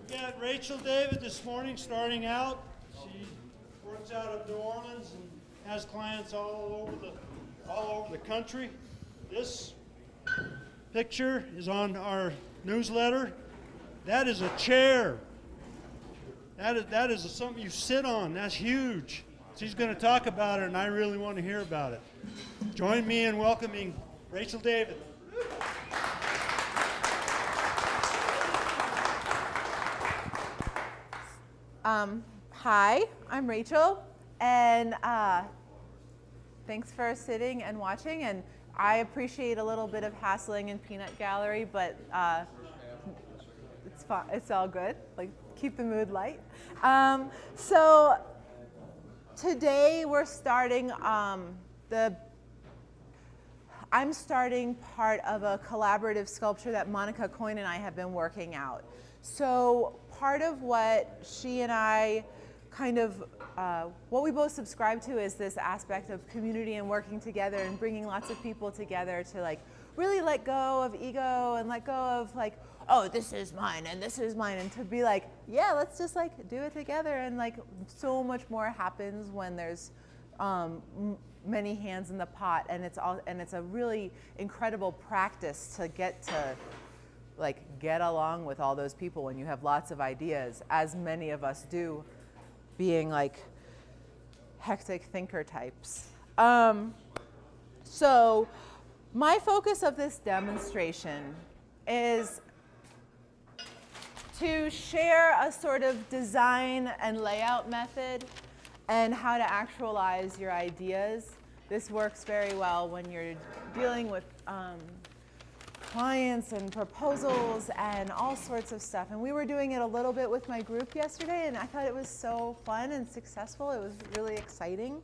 We got Rachel David this morning starting out. She works out of New Orleans and has clients all over the country. This picture is on our newsletter. That is a chair. That is something you sit on. That's huge. She's going to talk about it, and I really want to hear about it. Join me in welcoming Rachel David. Hi, I'm Rachel, and thanks for sitting and watching. And I appreciate a little bit of hassling in Peanut Gallery, but it's fun. It's all good. Like, keep the mood light. So today we're starting I'm starting part of a collaborative sculpture that Monica Coyne and I have been working out. So part of what she and I what we both subscribe to is this aspect of community and working together and bringing lots of people together to like really let go of ego and let go of like, oh, this is mine and this is mine, and to be like, yeah, let's just like do it together. And like so much more happens when there's many hands in the pot, and it's a really incredible practice to get along with all those people when you have lots of ideas, as many of us do, being like hectic thinker types. So my focus of this demonstration is to share a sort of design and layout method and how to actualize your ideas. This works very well when you're dealing with clients and proposals and all sorts of stuff. And we were doing it a little bit with my group yesterday, and I thought it was so fun and successful. It was really exciting.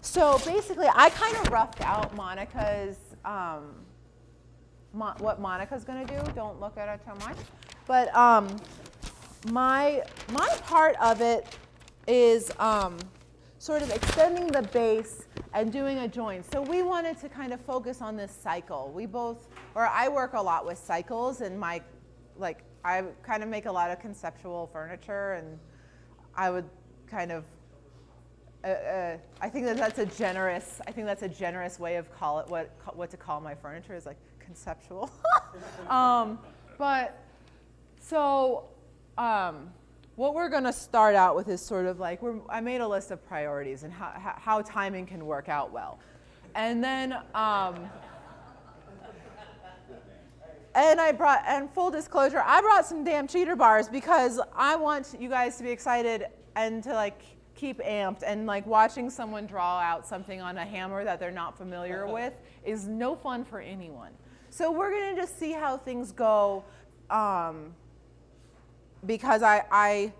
So basically, I kind of roughed out Monica's, what Monica's going to do. Don't look at it too much. But my part of it is sort of extending the base and doing a join. So we wanted to kind of focus on this cycle. I work a lot with cycles, and I kind of make a lot of conceptual furniture, and I would kind of, I think that's a generous way of what to call my furniture is like conceptual. What we're going to start out with is sort of like, I made a list of priorities and how timing can work out well. And then, and full disclosure, I brought some damn cheater bars because I want you guys to be excited and to like keep amped, and like watching someone draw out something on a hammer that they're not familiar with is no fun for anyone. So we're going to just see how things go. Because I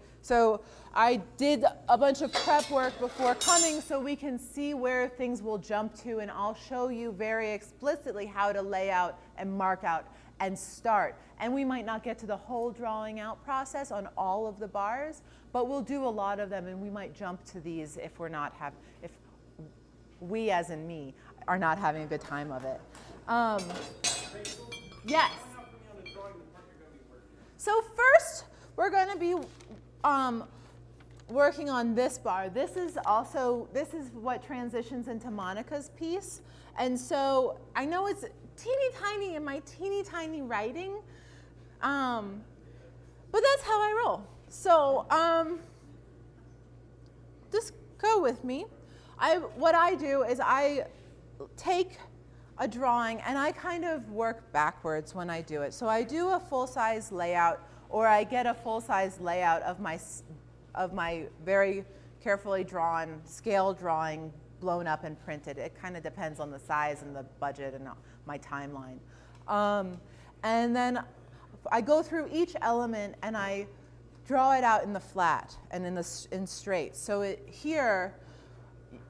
did a bunch of prep work before coming so we can see where things will jump to, and I'll show you very explicitly how to lay out and mark out and start. And we might not get to the whole drawing out process on all of the bars, but we'll do a lot of them, and we might jump to these if we, as in me, are not having a good time of it. Yes. So first, we're going to be working on this bar. This is what transitions into Monica's piece. And so I know it's teeny tiny in my teeny tiny writing, but that's how I roll. So just go with me. What I do is I take a drawing and I kind of work backwards when I do it. So I do a full-size layout, or I get a full-size layout of my very carefully drawn scale drawing, blown up and printed. It kind of depends on the size and the budget and my timeline. And then I go through each element and I draw it out in the flat and in straight. So here,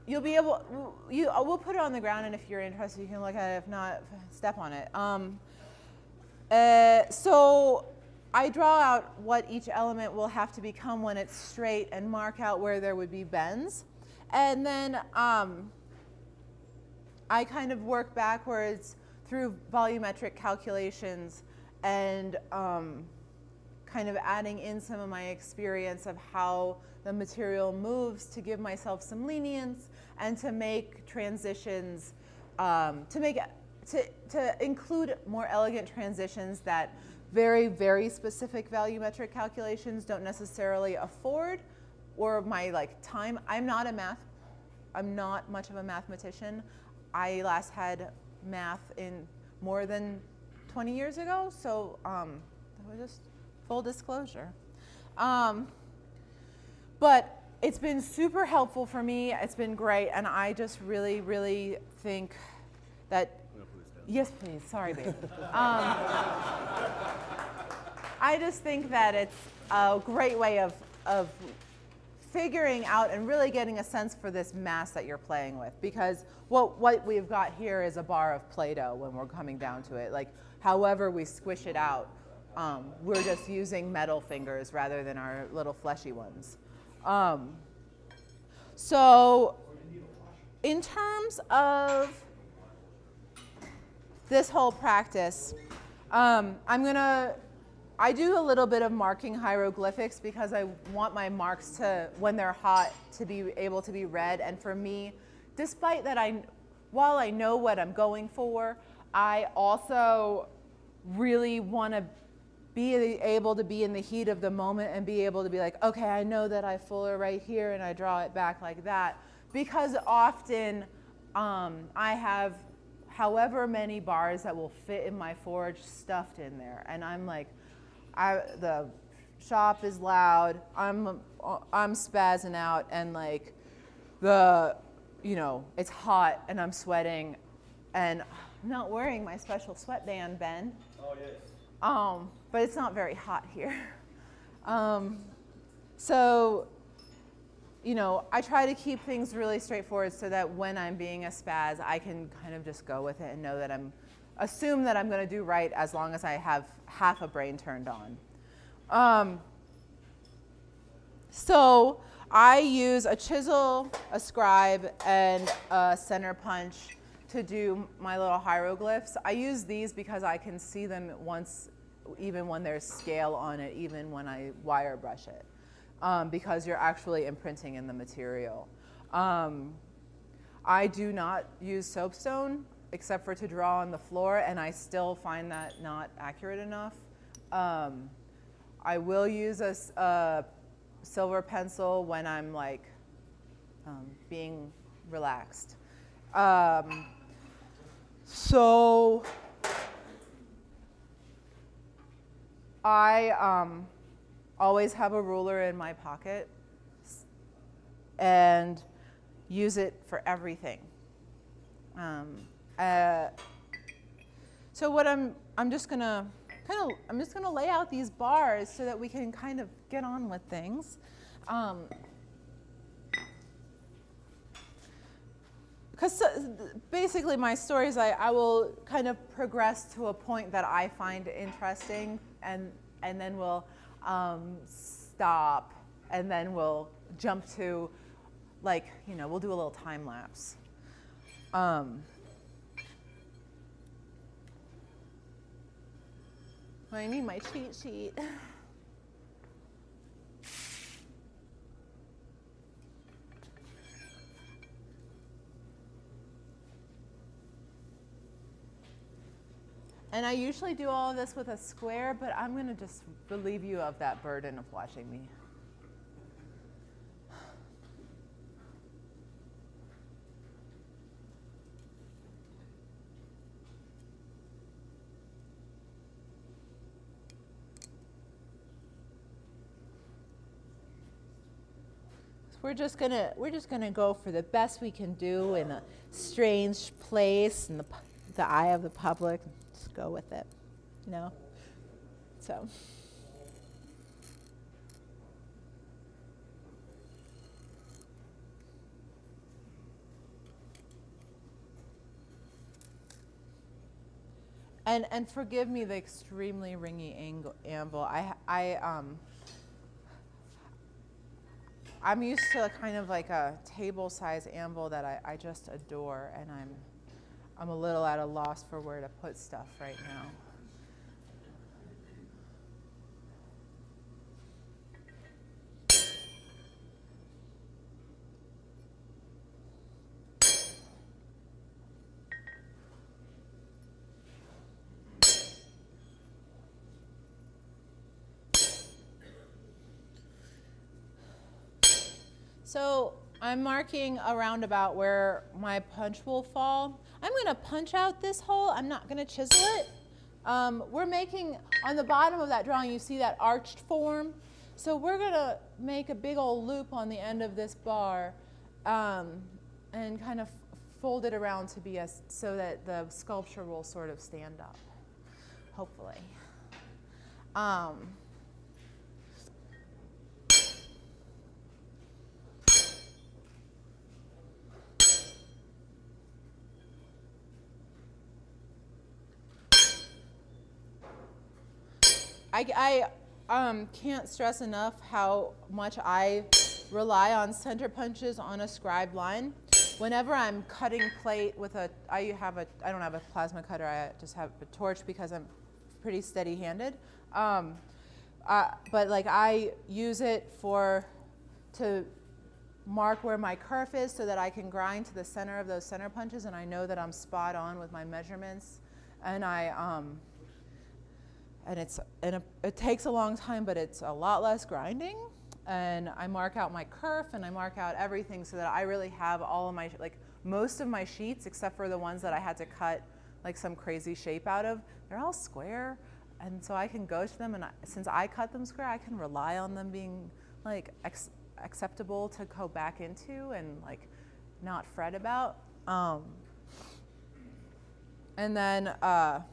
you'll be able, we'll put it on the ground, and if you're interested, you can look at it. If not, step on it. So I draw out what each element will have to become when it's straight and mark out where there would be bends. And then I kind of work backwards through volumetric calculations and kind of adding in some of my experience of how the material moves to give myself some lenience and to make transitions, to include more elegant transitions that very, very specific volumetric calculations don't necessarily afford, or my time. I'm not much of a mathematician. I last had math in more than 20 years ago, so that was just full disclosure. But it's been super helpful for me. It's been great, and I just really, really think that. Yes, please. Sorry, babe. I just think that it's a great way of figuring out and really getting a sense for this mass that you're playing with, because what we've got here is a bar of Play-Doh when we're coming down to it. However we squish it out, we're just using metal fingers rather than our little fleshy ones. So in terms of this whole practice, I do a little bit of marking hieroglyphics because I want my marks to, when they're hot, to be able to be read. And for me, despite that, while I know what I'm going for, I also really want to be able to be in the heat of the moment and be able to be like, okay, I know that I fuller right here and I draw it back like that. Because often I have however many bars that will fit in my forge stuffed in there. And I'm like, the shop is loud, I'm spazzing out, and it's hot and I'm sweating, and I'm not wearing my special sweatband, Ben. Oh, yes. But it's not very hot here. So, I try to keep things really straightforward so that when I'm being a spaz, I can kind of just go with it and know that assume that I'm going to do right as long as I have half a brain turned on. So I use a chisel, a scribe, and a center punch to do my little hieroglyphs. I use these because I can see them even when there's scale on it, even when I wire brush it, because you're actually imprinting in the material. I do not use soapstone except for to draw on the floor, and I still find that not accurate enough. I will use a silver pencil when I'm being relaxed. So I always have a ruler in my pocket and use it for everything. So what I'm just gonna lay out these bars so that we can kind of get on with things. Because basically my story is I will kind of progress to a point that I find interesting, and then we'll stop, and then we'll jump to we'll do a little time lapse. I need my cheat sheet. And I usually do all of this with a square, but I'm going to just relieve you of that burden of watching me. We're just gonna go for the best we can do in a strange place in the eye of the public. Just go with it, So. And forgive me the extremely ringy anvil. I'm used to kind of like a table-size anvil that I just adore, and I'm a little at a loss for where to put stuff right now. So I'm marking around about where my punch will fall. I'm going to punch out this hole. I'm not going to chisel it. We're making, on the bottom of that drawing, you see that arched form. So we're going to make a big old loop on the end of this bar and kind of fold it around to be so that the sculpture will sort of stand up, hopefully. I can't stress enough how much I rely on center punches on a scribed line. Whenever I'm cutting plate with I don't have a plasma cutter, I just have a torch because I'm pretty steady-handed. But like I use it to mark where my kerf is so that I can grind to the center of those center punches, and I know that I'm spot on with my measurements. And it takes a long time, but it's a lot less grinding. And I mark out my kerf and I mark out everything so that I really have all of my, like most of my sheets, except for the ones that I had to cut like some crazy shape out of, they're all square. And so I can go to them, and since I cut them square, I can rely on them being like acceptable to go back into and like not fret about. And then that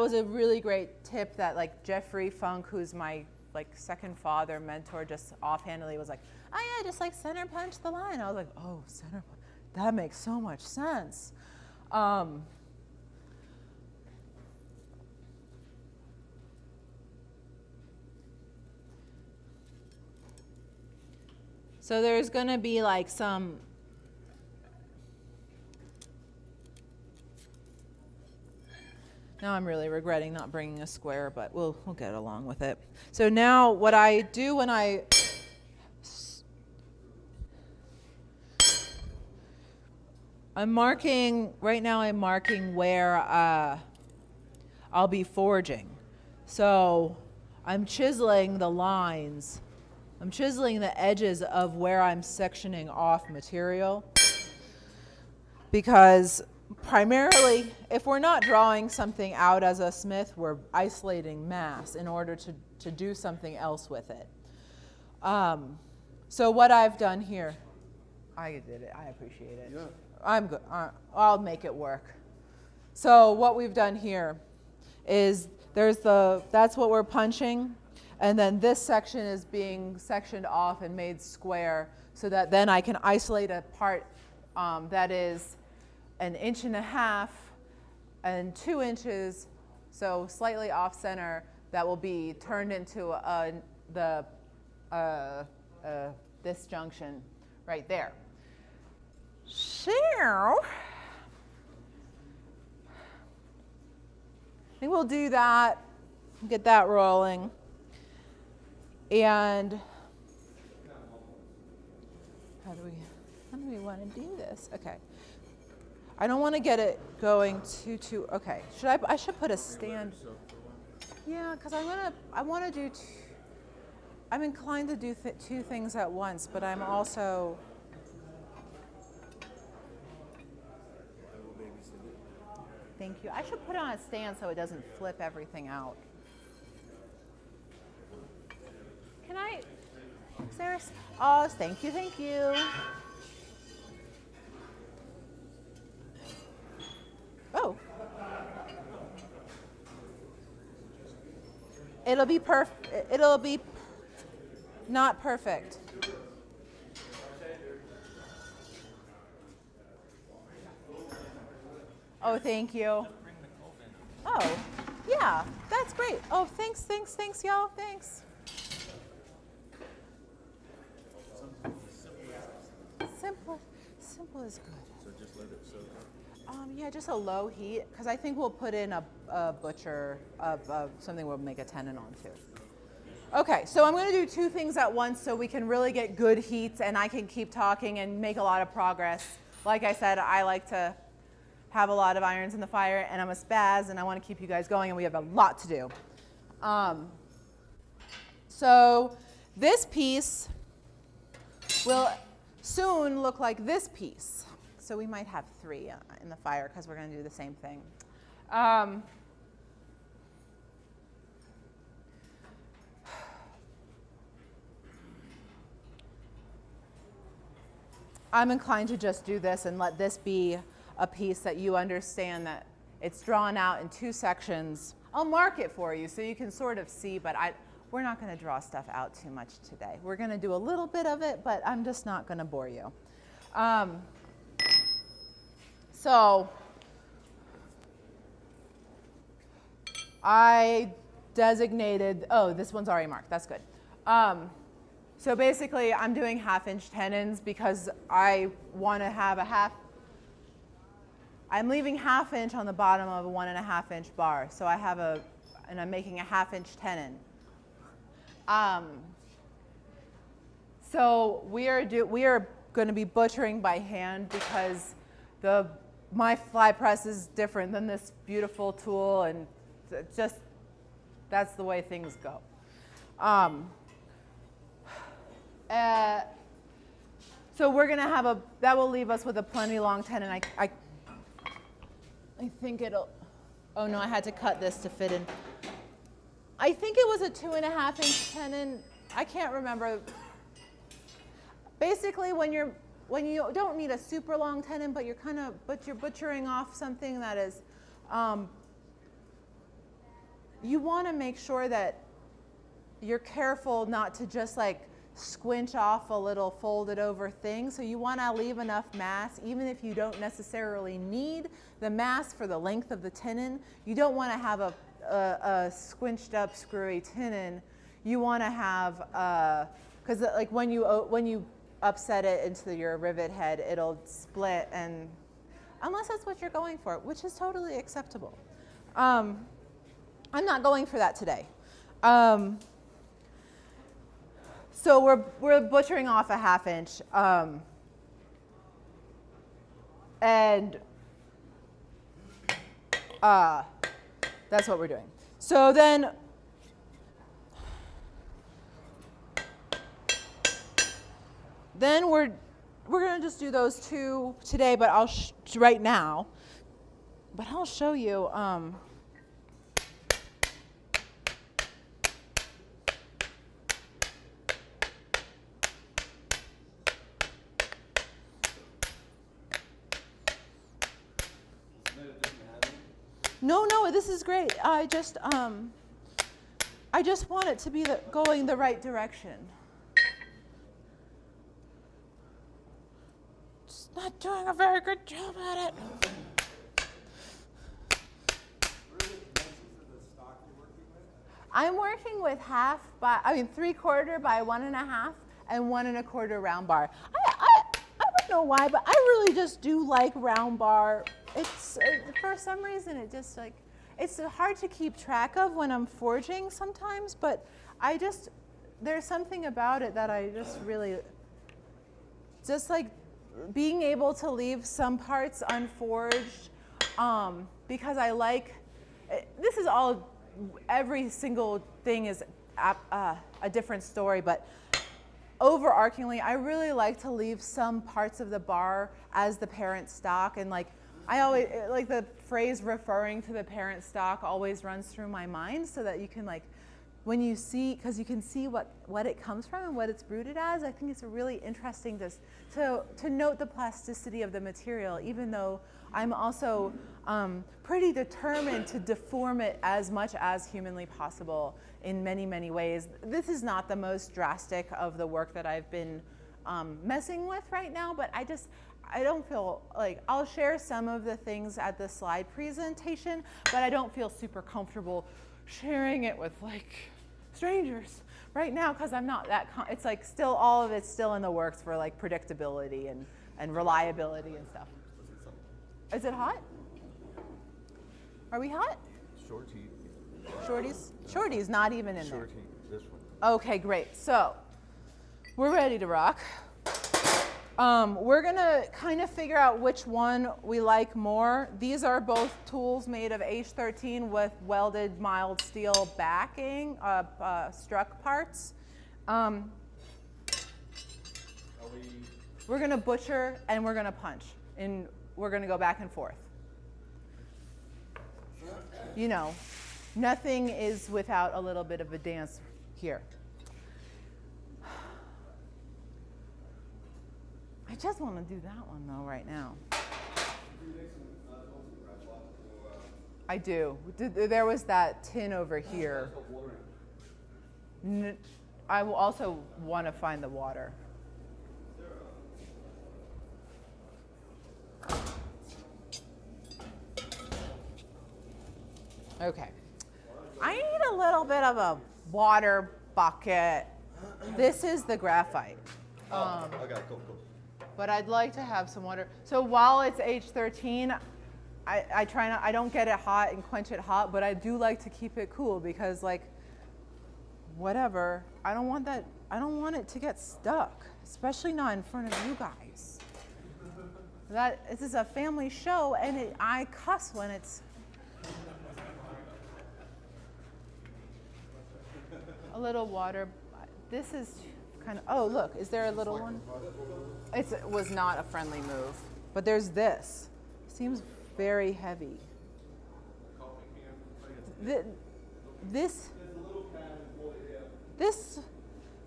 was a really great tip that like Jeffrey Funk, who's my like second father mentor, just offhandedly was like, oh yeah, just like center punch the line. I was like, oh, center punch, that makes so much sense. So there's going to be like some now I'm really regretting not bringing a square, but we'll get along with it. So now what I do when I'm marking where I'll be forging. So I'm chiseling the lines. I'm chiseling the edges of where I'm sectioning off material, because primarily, if we're not drawing something out as a smith, we're isolating mass in order to do something else with it. So what I've done here, I did it, I appreciate it. Yeah. I'm good, I'll make it work. So what we've done here is that's what we're punching, and then this section is being sectioned off and made square so that then I can isolate a part that is 1.5 inches and 2 inches, so slightly off center, that will be turned into this junction right there. So I think we'll do that, get that rolling. And how do we want to do this? Okay. I don't want to get it going too, okay. I should put a stand. Yeah, because I want to do, I'm inclined to do two things at once, but I'm also, thank you. I should put it on a stand so it doesn't flip everything out. Can I, Sarah? Oh, thank you. Oh. It'll be not perfect. Oh, thank you. Oh, yeah, that's great. Oh, thanks, y'all. Thanks. Simple is good. So just let it soak up? Yeah, just a low heat, because I think we'll put in a butcher, something we'll make a tenon on too. Okay, so I'm going to do two things at once so we can really get good heats and I can keep talking and make a lot of progress. Like I said, I like to have a lot of irons in the fire, and I'm a spaz, and I want to keep you guys going, and we have a lot to do. So this piece will soon look like this piece. So we might have 3 in the fire because we're going to do the same thing. I'm inclined to just do this and let this be a piece that you understand that it's drawn out in 2 sections. I'll mark it for you so you can sort of see, but we're not going to draw stuff out too much today. We're going to do a little bit of it, but I'm just not going to bore you. So I designated, oh, this one's already marked. That's good. So basically, I'm doing 1/2-inch tenons because I want to have I'm leaving 1/2 inch on the bottom of a 1.5-inch bar. So I have and I'm making a 1/2-inch tenon. So we are going to be butchering by hand because my fly press is different than this beautiful tool, and just that's the way things go. So we're going to have that will leave us with a plenty long tenon. I think it'll, oh no, I had to cut this to fit in. I think it was a 2.5-inch tenon. I can't remember. Basically, when you don't need a super long tenon, but you're butchering off something that is, you want to make sure that you're careful not to just like squinch off a little folded over thing. So you want to leave enough mass, even if you don't necessarily need the mass for the length of the tenon. You don't want to have a squinched up screwy tenon. You want to have, because like when you upset it into your rivet head, it'll split, and unless that's what you're going for, which is totally acceptable. I'm not going for that today. So we're butchering off a 1/2 inch, and that's what we're doing. So then we're going to just do those 2 today, but right now. But I'll show you. No, this is great. I just want it to be going the right direction. Just not doing a very good job at it. I'm working with 3/4 by 1.5 and 1 1/4 round bar. I don't know why, but I really just do like round bar. It's for some reason it just like it's hard to keep track of when I'm forging sometimes, but there's something about it that I just really just like being able to leave some parts unforged, because I like this is all. Every single thing is a different story, but overarchingly, I really like to leave some parts of the bar as the parent stock, and like I always like the phrase referring to the parent stock always runs through my mind, so that you can like when you see, because you can see what it comes from and what it's rooted as. I think it's really interesting to note the plasticity of the material, even though I'm also pretty determined to deform it as much as humanly possible in many, many ways. This is not the most drastic of the work that I've been messing with right now, but I don't feel like, I'll share some of the things at the slide presentation, but I don't feel super comfortable sharing it with like strangers right now, because I'm not that, it's like still, all of it's still in the works for like predictability and reliability and stuff. Is it hot? Are we hot? Shorty's not even in there. This one. Okay, great. So we're ready to rock. We're gonna kind of figure out which one we like more. These are both tools made of H13 with welded mild steel backing, struck parts. Um, Are we, we're gonna butcher and we're gonna punch, and we're gonna go back and forth. You know, nothing is without a little bit of a dance here. I just want to do that one though right now. I do. There was that tin over here. I will also want to find the water. Okay. I need a little bit of a water bucket. This is the graphite. okay, cool. But I'd like to have some water. So while it's H13, I try not, I don't get it hot and quench it hot, but I do like to keep it cool because like, whatever, I don't want it to get stuck, especially not in front of you guys. This is a family show and I cuss when it's a little water. This is kind of, oh look, is there a little one? It was not a friendly move, but there's this. Seems very heavy. This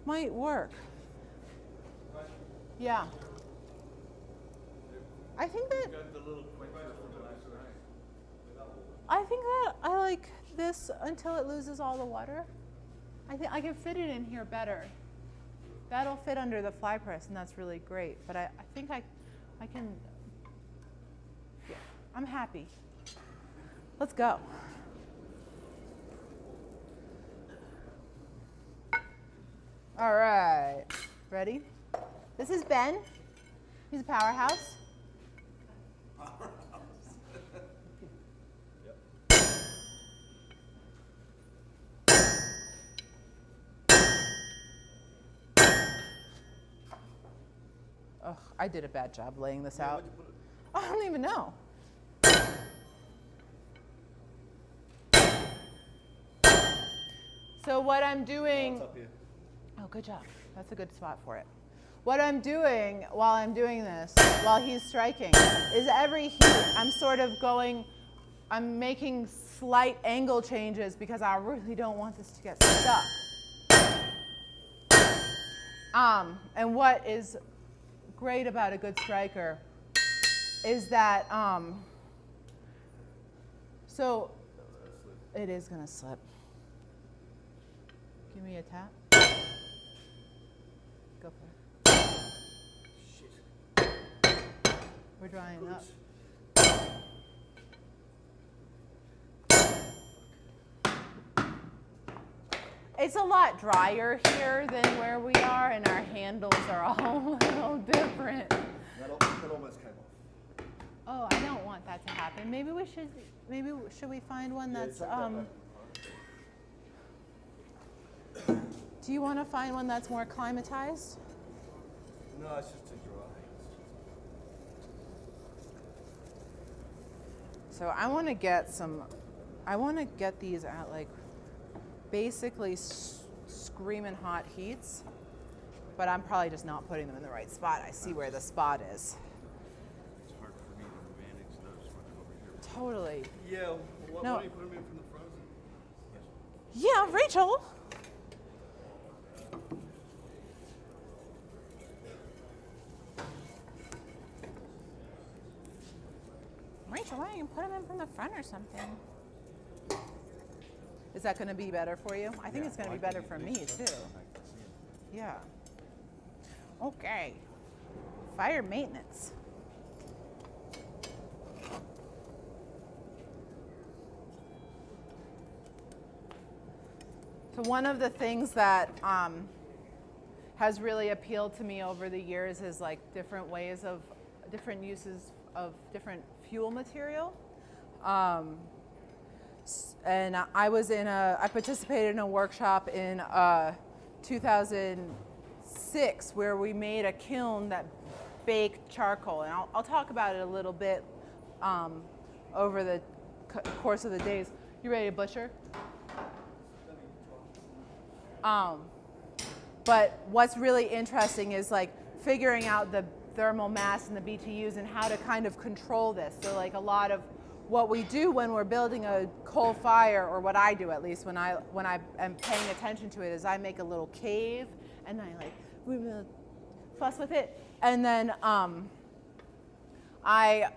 might work. Yeah. I think that I like this until it loses all the water. I think I can fit it in here better. That'll fit under the fly press, and that's really great. But I think I can. Yeah, I'm happy. Let's go. All right, ready? This is Ben. He's a powerhouse. Ugh, I did a bad job laying this out. I don't even know. So what I'm doing, oh, good job. That's a good spot for it. What I'm doing while I'm doing this, while he's striking, is every heat I'm sort of going, I'm making slight angle changes because I really don't want this to get stuck. And what is great about a good striker is that, so it is gonna slip. Give me a tap. Go for it. We're drying up. It's a lot drier here than where we are, and our handles are all a little different. That almost came off. Oh, I don't want that to happen. Maybe should we find one that's do you want to find one that's more climatized? No, it's just too dry. So I want to get these at like basically screaming hot heats, but I'm probably just not putting them in the right spot. I see where the spot is. It's hard for me to manage those much over here. Totally. Yeah, why No. don't you put them in from the frozen? Yeah, Rachel. Rachel, why don't you put them in from the front or something? Is that going to be better for you? I think it's going to be better for me too. Yeah. Okay. Fire maintenance. So one of the things that has really appealed to me over the years is like different ways of, different uses of different fuel material. And I participated in a workshop in 2006 where we made a kiln that baked charcoal. And I'll talk about it a little bit over the course of the days. You ready to butcher? But what's really interesting is like figuring out the thermal mass and the BTUs and how to kind of control this. So like a lot of what we do when we're building a coal fire, or what I do at least when I am paying attention to it, is I make a little cave and I like fuss with it, and then I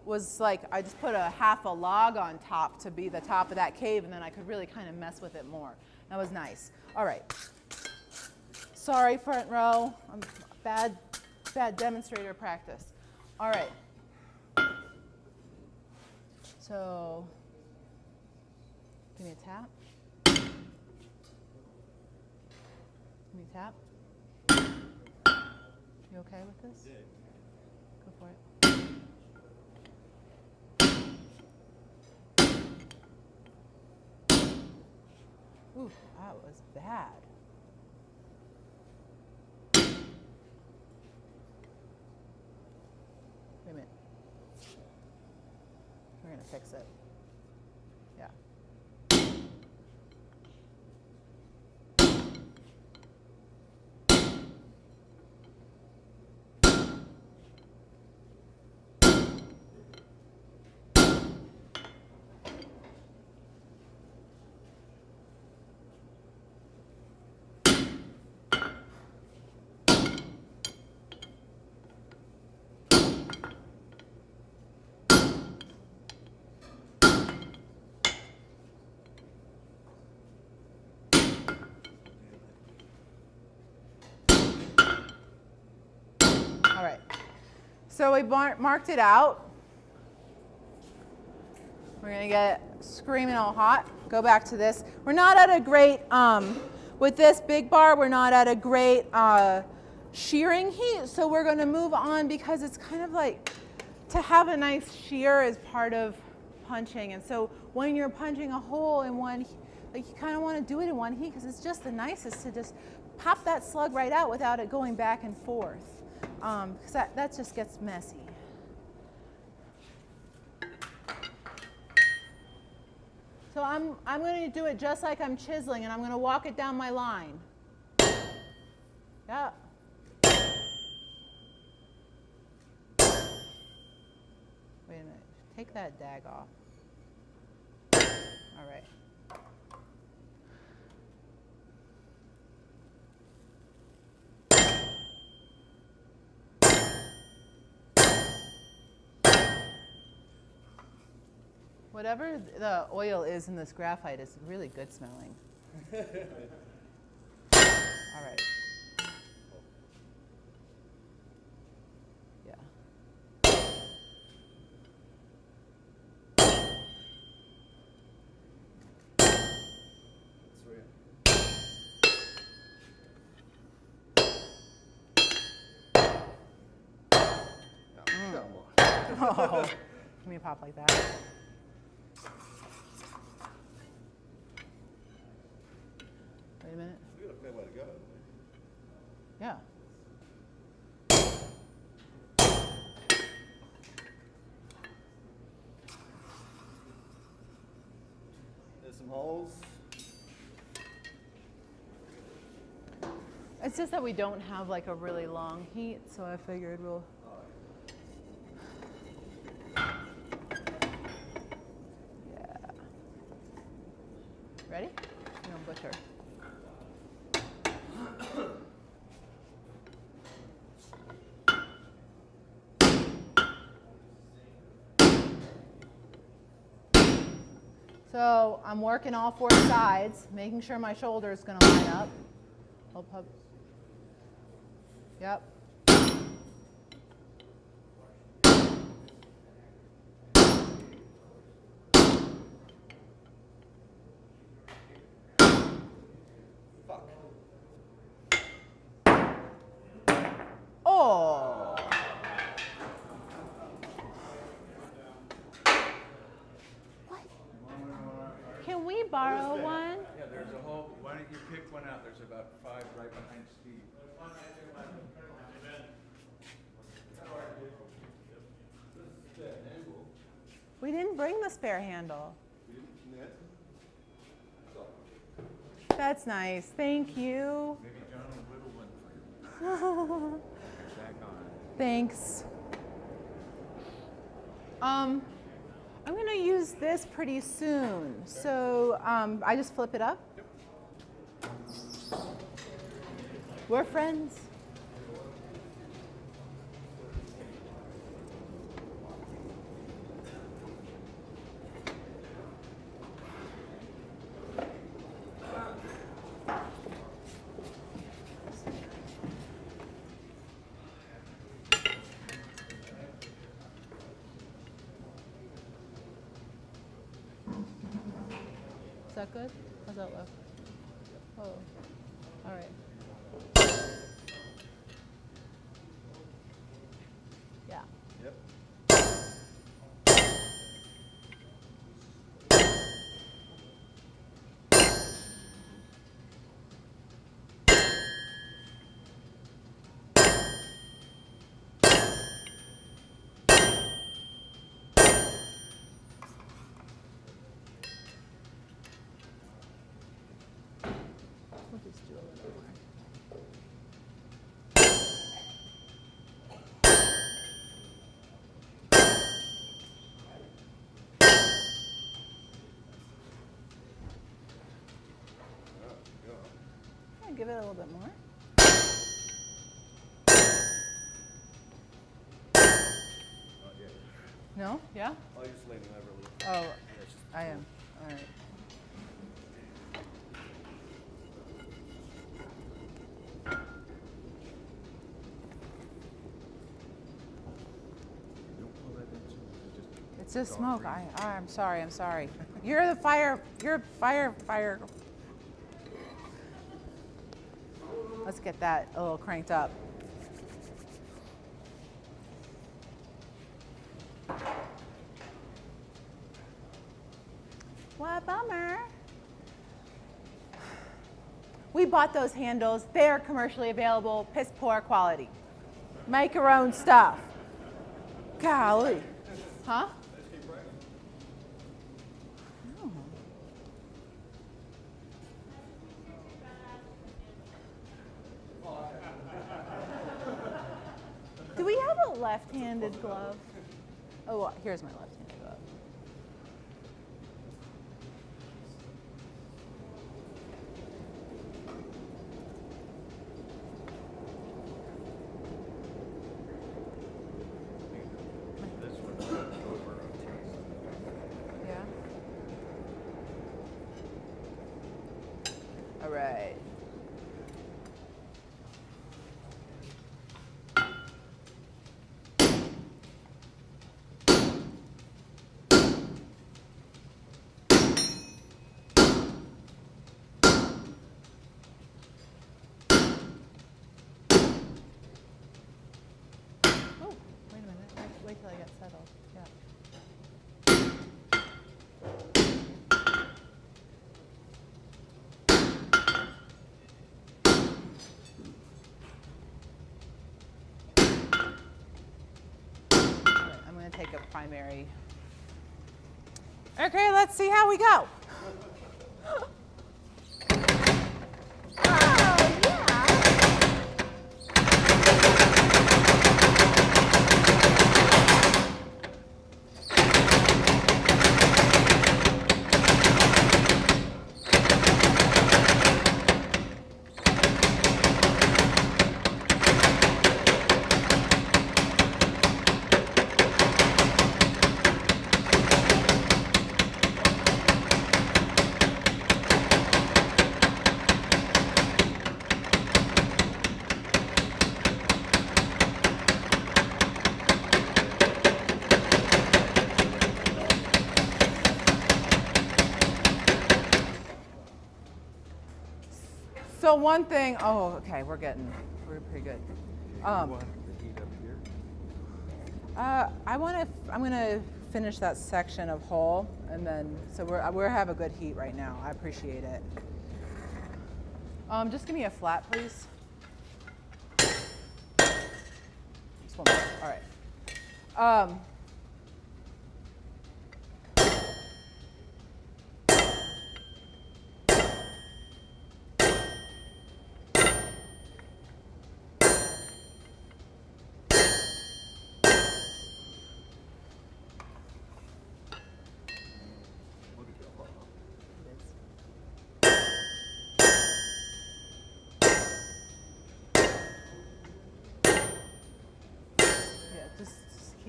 just put a half a log on top to be the top of that cave, and then I could really kind of mess with it more. That was nice. All right. Sorry, front row. Bad demonstrator practice. All right. So, give me a tap. Give me a tap. You okay with this? Go for it. Ooh, that was bad. Wait a minute. We're going to fix it. Yeah. All right, so we marked it out. We're gonna get screaming all hot. Go back to this. We're not at a great, with this big bar, we're not at a great shearing heat, so we're gonna move on because it's kind of like, to have a nice shear is part of punching. And so when you're punching a hole in one, like you kind of wanna do it in one heat because it's just the nicest to just pop that slug right out without it going back and forth. Because that just gets messy. So I'm going to do it just like I'm chiseling, and I'm going to walk it down my line. Yeah. Wait a minute. Take that dag off. All right. Whatever the oil is in this graphite is really good smelling. All right. Yeah. Oh, give me a pop like that. Wait a minute. We got a fair way to go. Yeah. There's some holes. It's just that we don't have like a really long heat, so I figured we'll. Yeah. Ready? No butcher. So I'm working all four sides, making sure my shoulder is going to line up. Yep. Oh. What? Can we borrow one? Yeah, there's a hole. Why don't you pick one out? There's about 5 right behind Steve. We didn't bring the spare handle. That's nice. Thank you. Maybe John will whittle one for you. Back on. Thanks. I'm going to use this pretty soon. So I just flip it up. We're friends. Is that good? How's that look? Oh, all right. Yeah. Yep. We'll just do a little more. Yeah, give it a little bit more. Not yet. No? Yeah? I'll just let him have a little. Oh, That's just I am. All right. Don't pull that in too much. It's just smoke. I'm sorry. I'm sorry. You're the fire. You're fire. Let's get that a little cranked up. What a bummer. We bought those handles. They're commercially available, piss poor quality. Make your own stuff. Golly. Huh? No. Do we have a left-handed glove? Oh, here's my left-handed glove. This one over on taste. Yeah. All right. Oh, wait a minute. Wait till I get settled. Yeah. I'm going to take a primary. Okay, let's see how we go. Oh, yeah. So one thing, okay, we're pretty good. You want the heat up here? I'm gonna finish that section of hole, and then, so we're have a good heat right now. I appreciate it. Just give me a flat, please. Just one more, all right.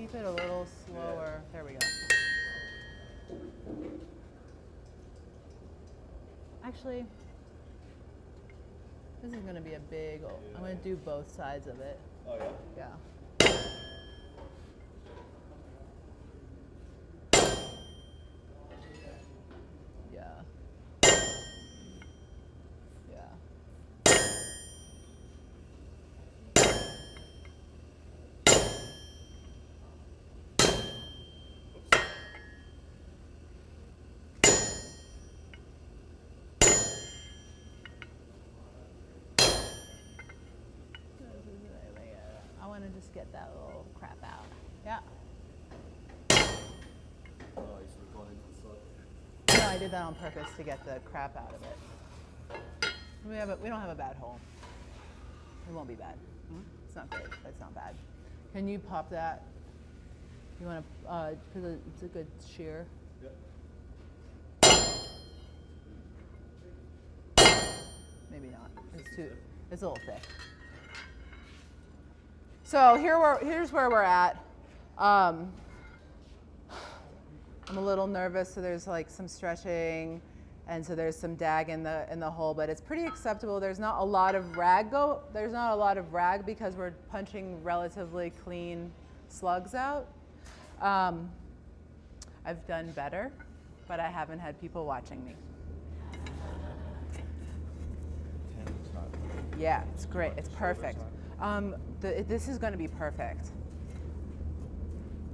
keep it a little slower. There we go. Actually, this is going to be a big, I'm going to do both sides of it. Oh, yeah? Yeah. Yeah. Yeah. I want to just get that little crap out. Yeah. Oh, you should have gone into the sock. No, I did that on purpose to get the crap out of it. We don't have a bad hole. It won't be bad. It's not great, but it's not bad. Can you pop that? You want to, because it's a good shear. Yep. Maybe not. It's a little thick. So here's where we're at. I'm a little nervous, so there's like some stretching, and so there's some dag in the hole, but it's pretty acceptable. There's not a lot of rag because we're punching relatively clean slugs out. I've done better, but I haven't had people watching me. 10 is not. Yeah, it's great. It's perfect. This is going to be perfect.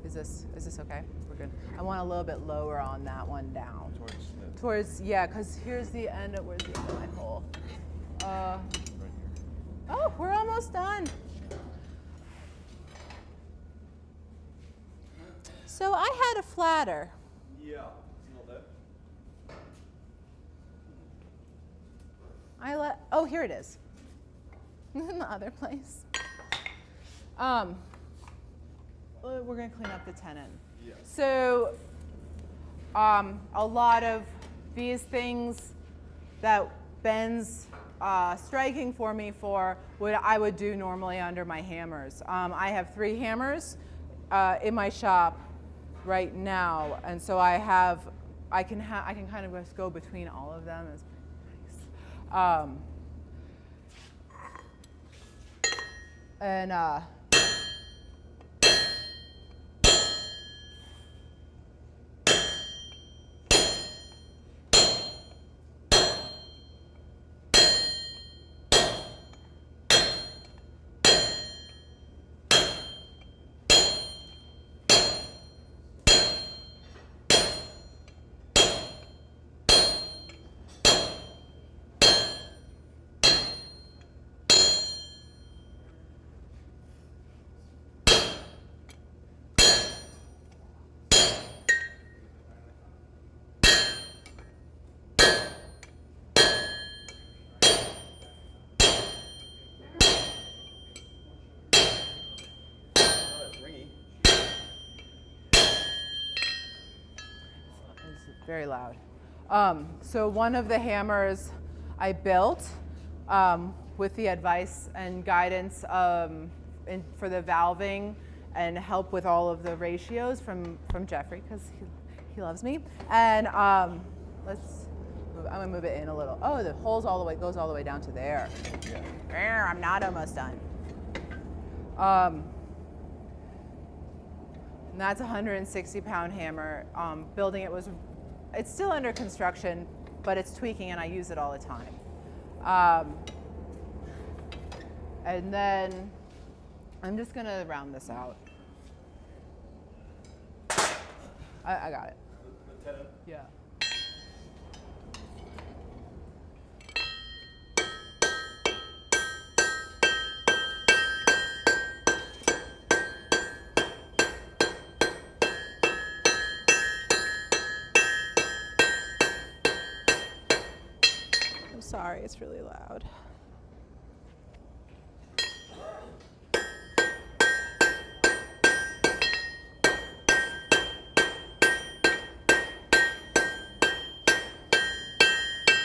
Is this okay? We're good. I want a little bit lower on that one down. Yeah, because here's the end of, where's the end of my hole? Right here. Oh, we're almost done. So I had a flatter. Yeah. Not that. Oh, here it is. In the other place. We're going to clean up the tenon. Yeah. So a lot of these things that Ben's striking for me for what I would do normally under my hammers. I have 3 hammers in my shop right now, and so I can kind of just go between all of them. It's nice. Very loud. So one of the hammers I built with the advice and guidance for the valving and help with all of the ratios from Jeffrey, because he loves me. And I'm gonna move it in a little. Oh, the hole's goes all the way down to there. Yeah. I'm not almost done. And that's a 160-pound hammer. Building it's still under construction, but it's tweaking, and I use it all the time. And then I'm just gonna round this out. I got it. The tenon? Yeah. I'm sorry, it's really loud.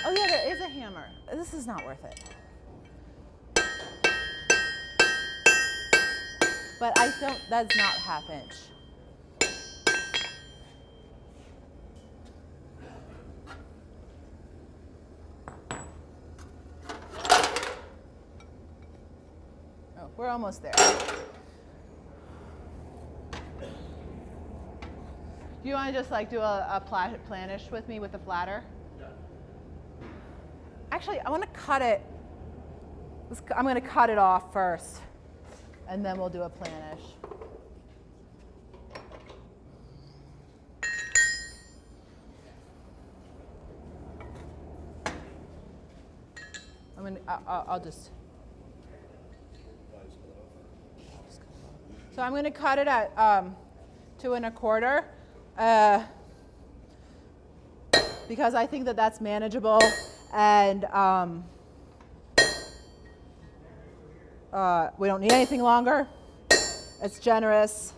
Oh yeah, there is a hammer. This is not worth it. But that's not 1/2 inch. We're almost there. Do you want to just like do a planish with me with the flatter? Yeah. Actually, I want to cut it. I'm going to cut it off first, and then we'll do a planish. I'll just. So I'm going to cut it at 2 1/4 because I think that that's manageable, and we don't need anything longer. It's generous.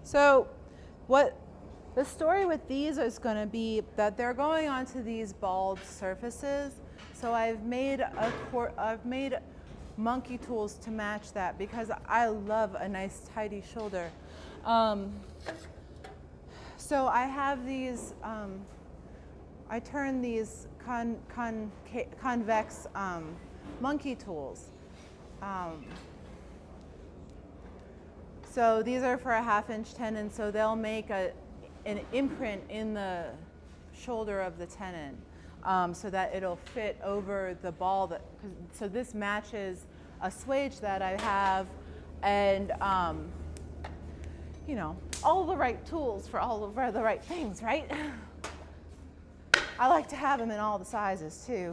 So what the story with these is going to be that they're going onto these bald surfaces. So I've made monkey tools to match that because I love a nice tidy shoulder. So I have these, I turn these convex monkey tools. So these are for a 1/2 inch tenon, so they'll make an imprint in the shoulder of the tenon so that it'll fit over the ball. So this matches a swage that I have, and you know, all the right tools for all of the right things, right? I like to have them in all the sizes too.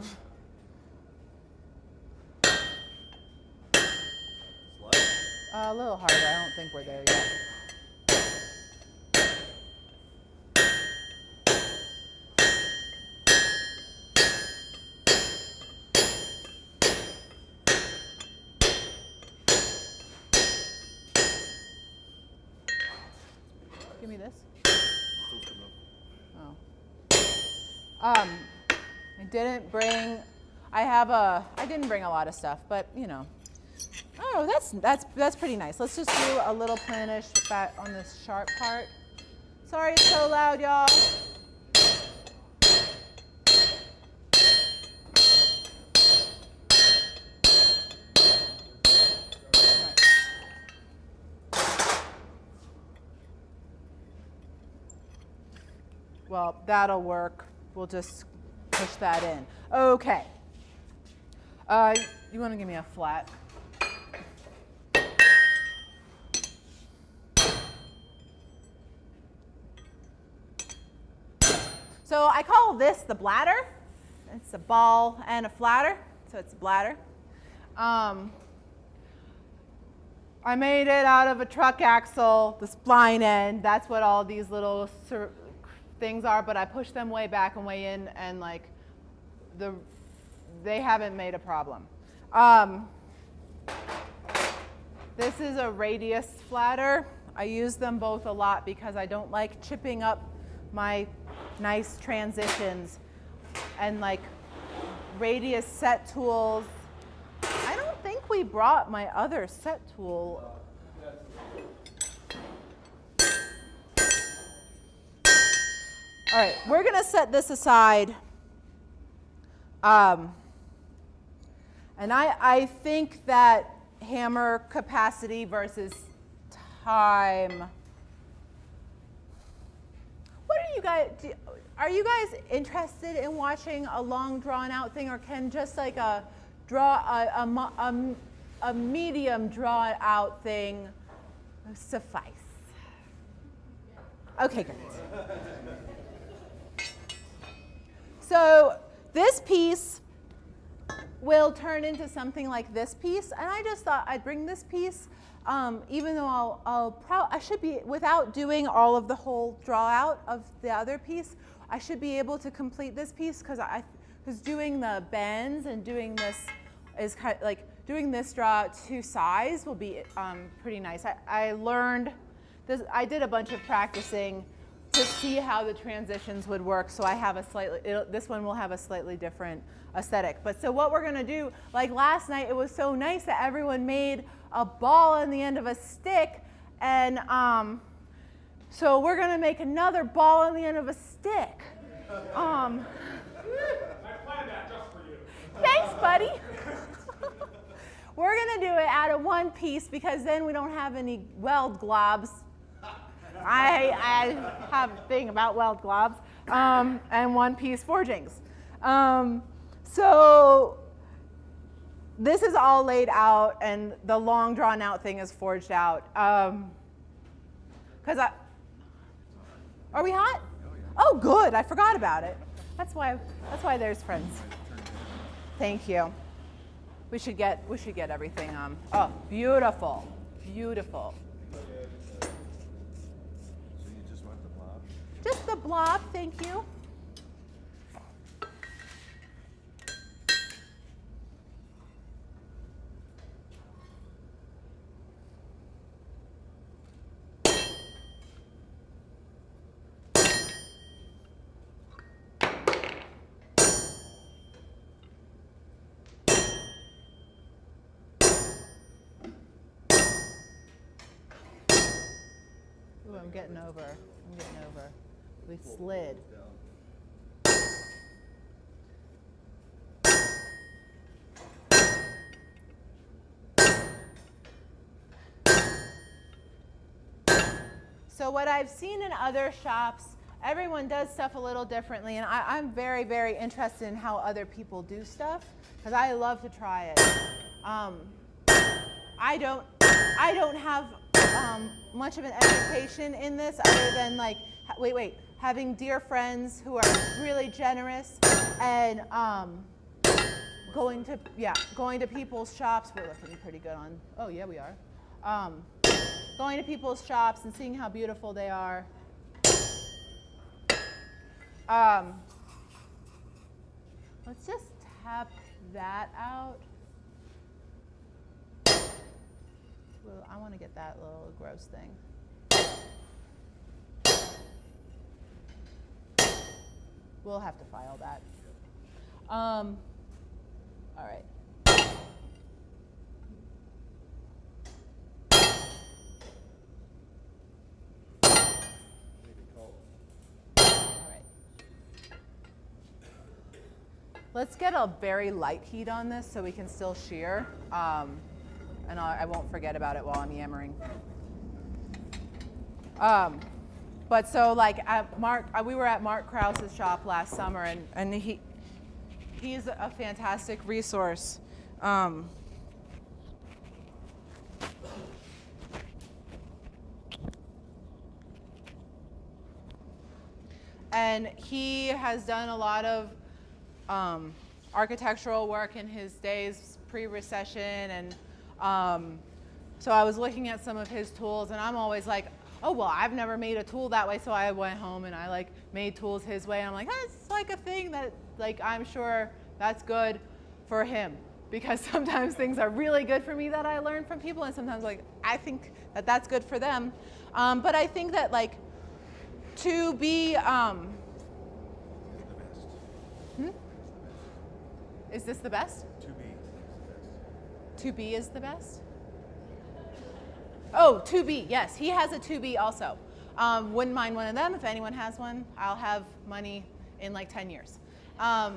A little harder. I don't think we're there yet. Give me this. Oh. I didn't bring. I didn't bring a lot of stuff, but you know. Oh, that's pretty nice. Let's just do a little planish on this sharp part. Sorry it's so loud, y'all. Well, that'll work. We'll just push that in. Okay. You want to give me a flat? So I call this the bladder. It's a ball and a flatter, so it's a bladder. I made it out of a truck axle, the spline end. That's what all these little things are, but I push them way back and way in, and like they haven't made a problem. This is a radius flatter. I use them both a lot because I don't like chipping up my nice transitions, and like radius set tools. I don't think we brought my other set tool. All right, we're gonna set this aside. And I think that hammer capacity versus time. What are you guys, are you guys interested in watching a long drawn out thing, or can just like a medium drawn out thing suffice? Okay, great. So this piece will turn into something like this piece, and I just thought I'd bring this piece, even though I should be, without doing all of the whole draw out of the other piece, I should be able to complete this piece because doing the bends and doing this is kind of like doing this draw to size will be pretty nice. I learned this. I did a bunch of practicing to see how the transitions would work. So I have a this one will have a slightly different aesthetic. But so what we're going to do, like last night, it was so nice that everyone made a ball on the end of a stick, and so we're going to make another ball on the end of a stick. I planned that just for you. Thanks, buddy. We're going to do it out of one piece because then we don't have any weld globs. I have a thing about weld globs and one-piece forgings. So this is all laid out, and the long drawn-out thing is forged out. Are we hot? Oh, good. I forgot about it. That's why there's friends. Thank you. We should get everything. Oh, beautiful, beautiful. So you just want the blob? Just the blob, thank you. Ooh, I'm getting over. We slid. So what I've seen in other shops, everyone does stuff a little differently, and I'm very, very interested in how other people do stuff because I love to try it. I don't have much of an education in this other than like, having dear friends who are really generous and going to people's shops. We're looking pretty good on, oh yeah, we are. Going to people's shops and seeing how beautiful they are. Let's just tap that out. Well, I want to get that little gross thing. We'll have to file that. All right. Let's get a very light heat on this so we can still shear, and I won't forget about it while I'm yammering. But so like we were at Mark Krause's shop last summer, and he's a fantastic resource. And he has done a lot of architectural work in his days pre-recession, and so I was looking at some of his tools, and I'm always like, oh well, I've never made a tool that way, so I went home and I like made tools his way, and I'm like, that's like a thing that like I'm sure that's good for him, because sometimes things are really good for me that I learned from people, and sometimes like I think that that's good for them, but I think that like to be Is this the best? 2B is the best? Oh, 2B, yes. He has a 2B also. Wouldn't mind one of them. If anyone has one, I'll have money in like 10 years. But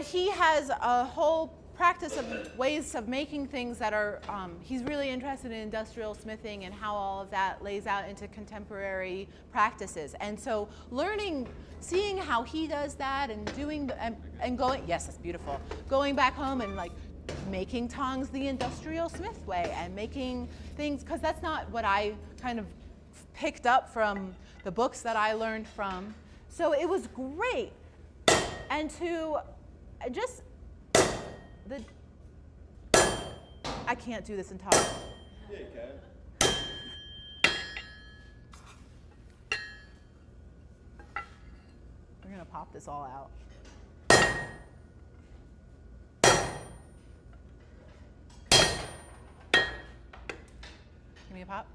he has a whole practice of ways of making things that are, he's really interested in industrial smithing and how all of that lays out into contemporary practices. And so seeing how he does that and doing, and going, yes, that's beautiful, going back home and like making tongs the industrial smith way and making things, because that's not what I kind of picked up from the books that I learned from. So it was great. And to just, I can't do this and talk. Yeah, you can. gonna pop this all out. Give me a pop.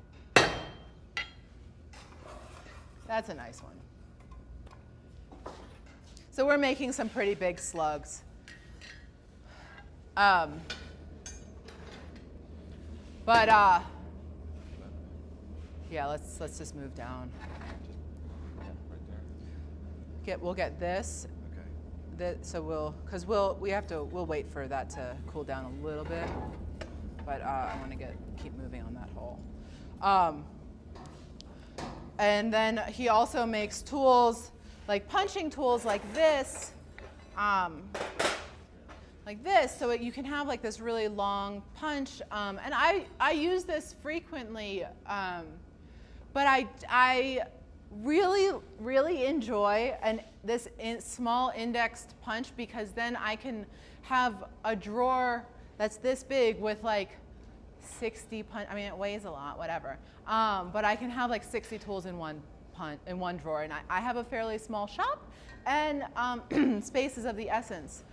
That's a nice one. So we're making some pretty big slugs. Yeah, let's just move down. We'll get this. Okay. So we'll wait for that to cool down a little bit. But I want to keep moving on that hole. And then he also makes tools, like punching tools like this, so that you can have like this really long punch. And I use this frequently, but I really enjoy this small indexed punch, because then I can have a drawer that's this big with like 60 punch. I mean, it weighs a lot, whatever. But I can have like 60 tools in one drawer, and I have a fairly small shop, and space is of the essence.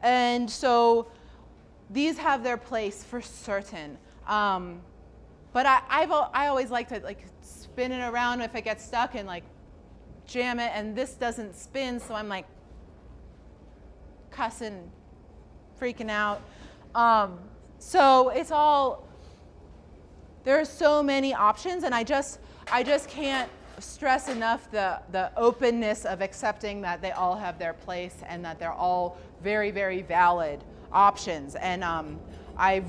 And so these have their place for certain. But I always like to like spin it around if it gets stuck and like jam it, and this doesn't spin, so I'm like cussing, freaking out. So it's all, there are so many options, and I just can't stress enough the openness of accepting that they all have their place and that they're all very, very valid options. And I've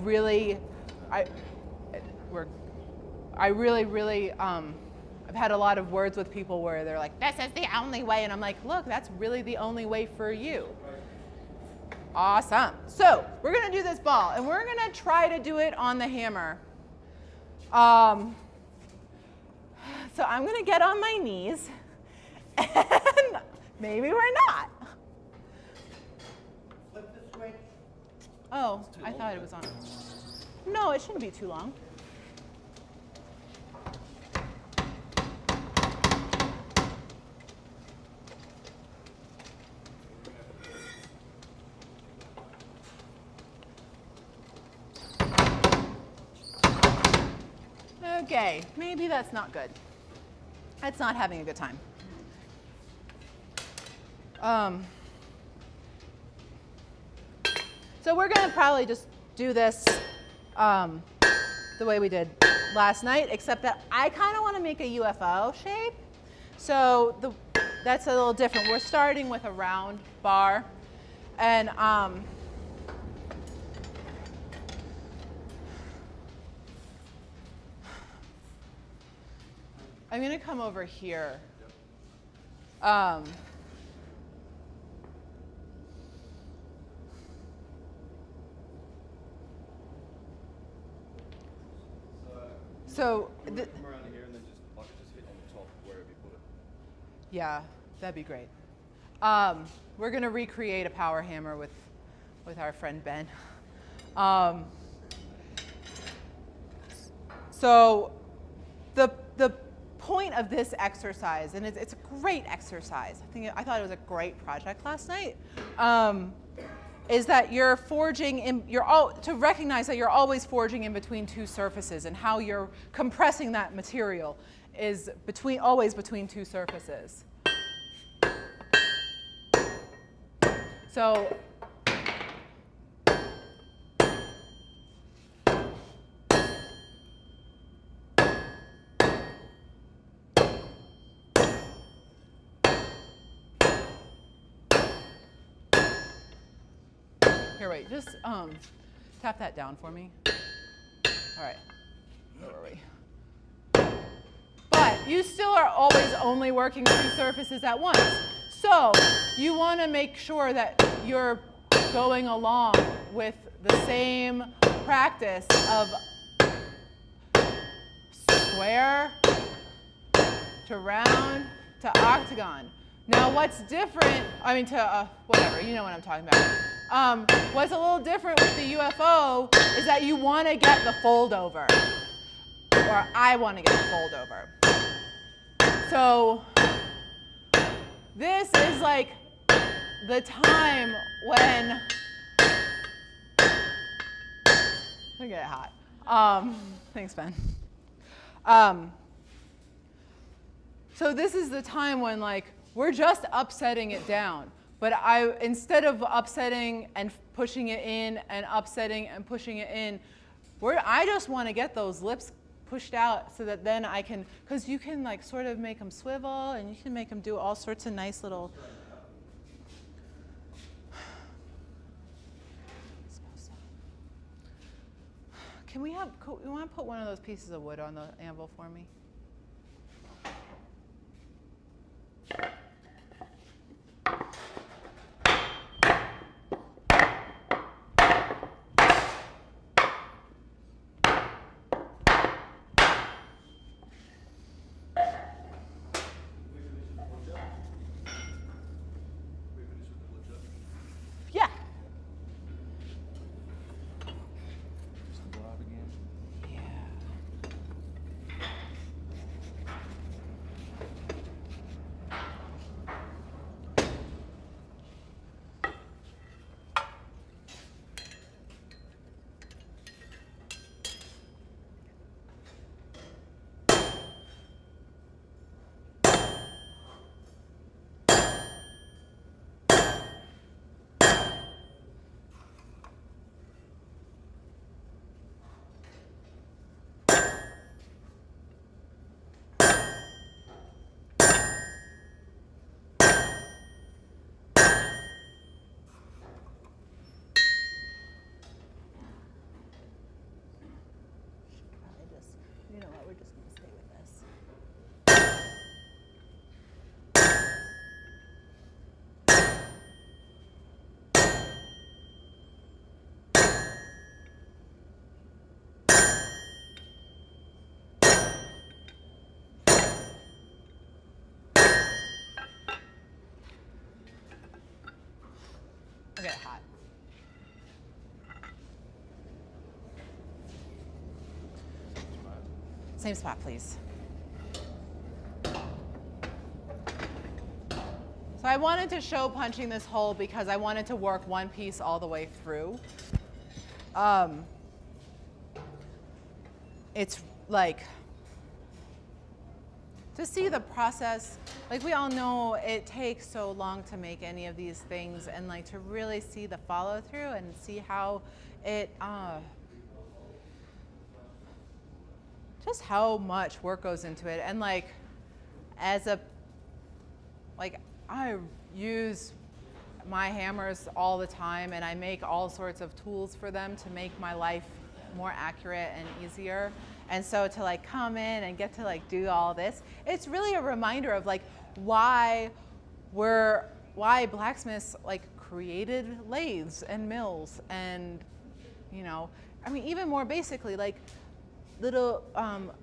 had a lot of words with people where they're like, this is the only way, and I'm like, look, that's really the only way for you. Awesome. So we're gonna do this ball, and we're gonna try to do it on the hammer. So I'm gonna get on my knees, and maybe we're not. Flip the switch. Oh, I thought it was on. No, it shouldn't be too long. Okay, maybe that's not good. That's not having a good time. So we're gonna probably just do this the way we did last night, except that I kind of want to make a UFO shape. So that's a little different. We're starting with a round bar, and I'm going to come over here. So Come around here and then I could just hit on the top wherever you put it. yeah, that'd be great. We're going to recreate a power hammer with our friend Ben. So the point of this exercise, and it's a great exercise. I thought it was a great project last night. Is that you're forging to recognize that you're always forging in between two surfaces, and how you're compressing that material is always between two surfaces. So here, wait, just tap that down for me. All right, where were we? But you still are always only working two surfaces at once. So you want to make sure that you're going along with the same practice of square to round to octagon. Now what's different, to whatever, you know what I'm talking about. What's a little different with the UFO is that you want to get the fold over, or I want to get the fold over. So this is like the time when, I get hot. Thanks, Ben. So this is the time when like we're just upsetting it down. But instead of upsetting and pushing it in and upsetting and pushing it in, I just want to get those lips pushed out so that then I can, because you can like sort of make them swivel and you can make them do all sorts of nice little. Can we want to put one of those pieces of wood on the anvil for me? Yeah. Just go out again. Yeah. You know what, we're just going to stay with this. Okay, hot. Same spot, please. So I wanted to show punching this hole because I wanted to work one piece all the way through. It's like, to see the process, like we all know it takes so long to make any of these things, and like to really see the follow through and see how it, just how much work goes into it. And like, I use my hammers all the time, and I make all sorts of tools for them to make my life more accurate and easier. And so to like come in and get to like do all this, it's really a reminder of like why blacksmiths like created lathes and mills, and you know, I mean, even more basically, like little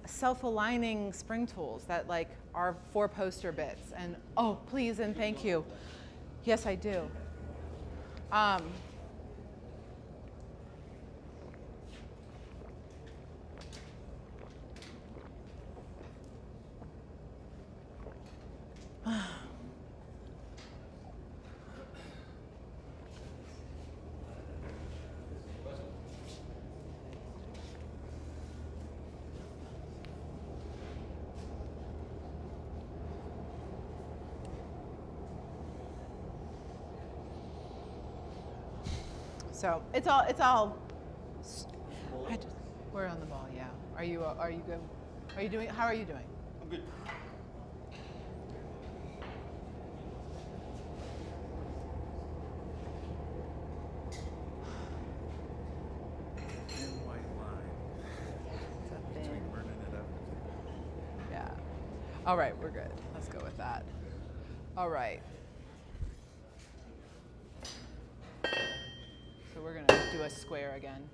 self-aligning spring tools that like are 4-poster bits. And oh, please and thank you. Yes, I do. So it's all. We're on the ball, yeah. Are you good? Are you doing? How are you doing? I'm good. Thin white line between burning it up. Yeah. All right, we're good. Let's go with that. All right. So we're gonna do a square again.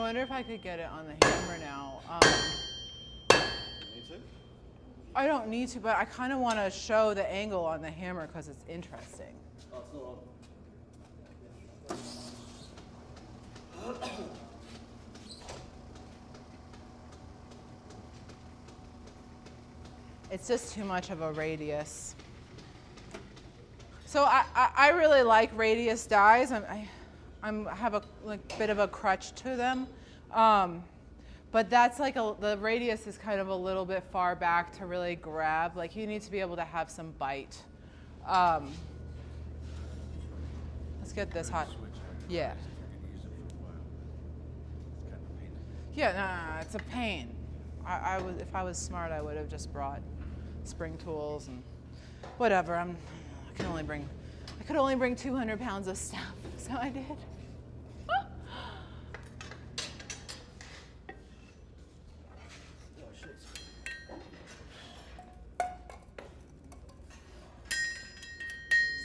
wonder if I could get it on the hammer now. You need to? I don't need to, but I kind of want to show the angle on the hammer because it's interesting. Oh, it's not on. It's just too much of a radius. So I really like radius dies. I have a bit of a crutch to them. But that's like the radius is kind of a little bit far back to really grab. Like you need to be able to have some bite. Let's get this hot. Yeah. Yeah, no, it's a pain. If I was smart, I would have just brought spring tools and whatever. I could only bring 200 pounds of stuff, so I did.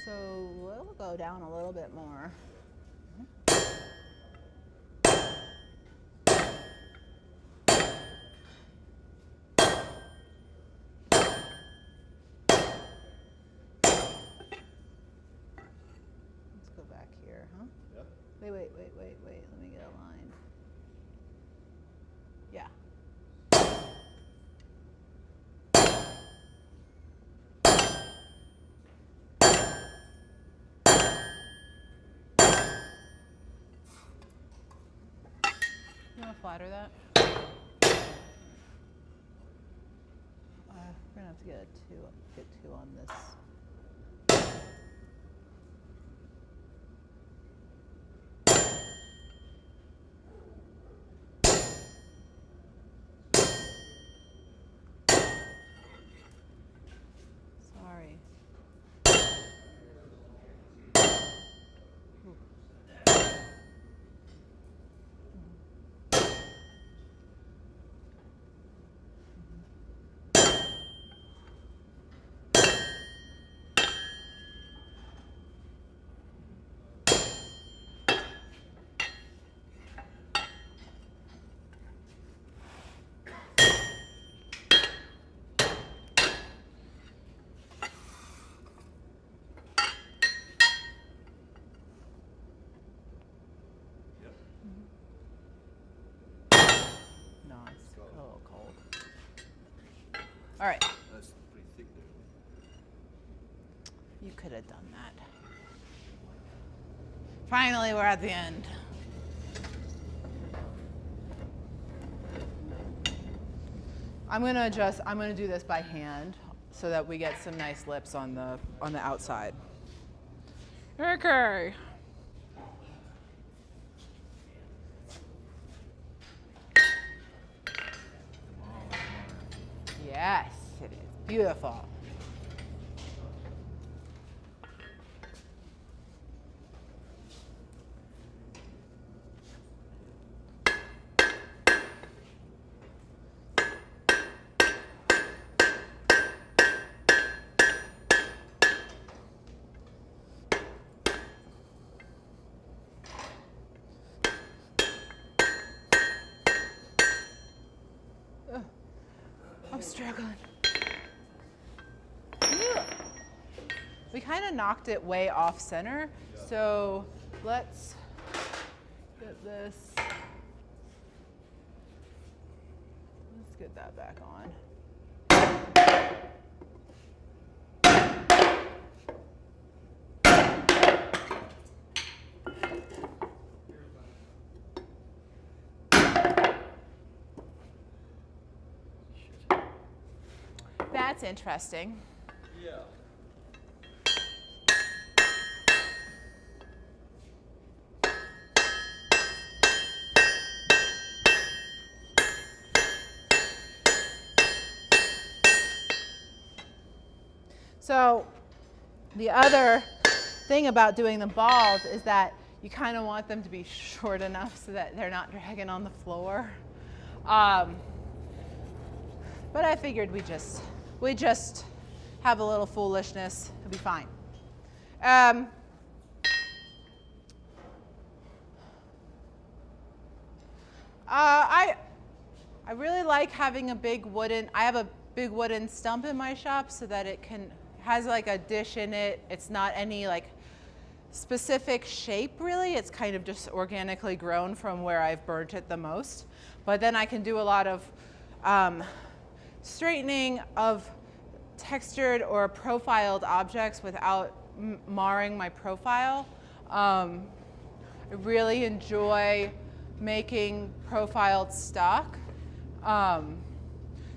So we'll go down a little bit more. Let's go back here, huh? Yep. Wait. Let me get a line. Yeah. You want to flatter that? We're gonna have to get two on this. Sorry. No, it's a little cold. All right. That's pretty thick there. You could have done that. Finally, we're at the end. I'm gonna do this by hand so that we get some nice lips on the outside. Okay. Yes, it is beautiful. I'm struggling. We kind of knocked it way off center, so let's get this. Let's get that back on. That's interesting. Yeah. So the other thing about doing the balls is that you kind of want them to be short enough so that they're not dragging on the floor. But I figured we just have a little foolishness. It'll be fine. I really like having a big wooden, I have a big wooden stump in my shop so that it has like a dish in it. It's not any like specific shape really. It's kind of just organically grown from where I've burnt it the most. But then I can do a lot of straightening of textured or profiled objects without marring my profile. I really enjoy making profiled stock.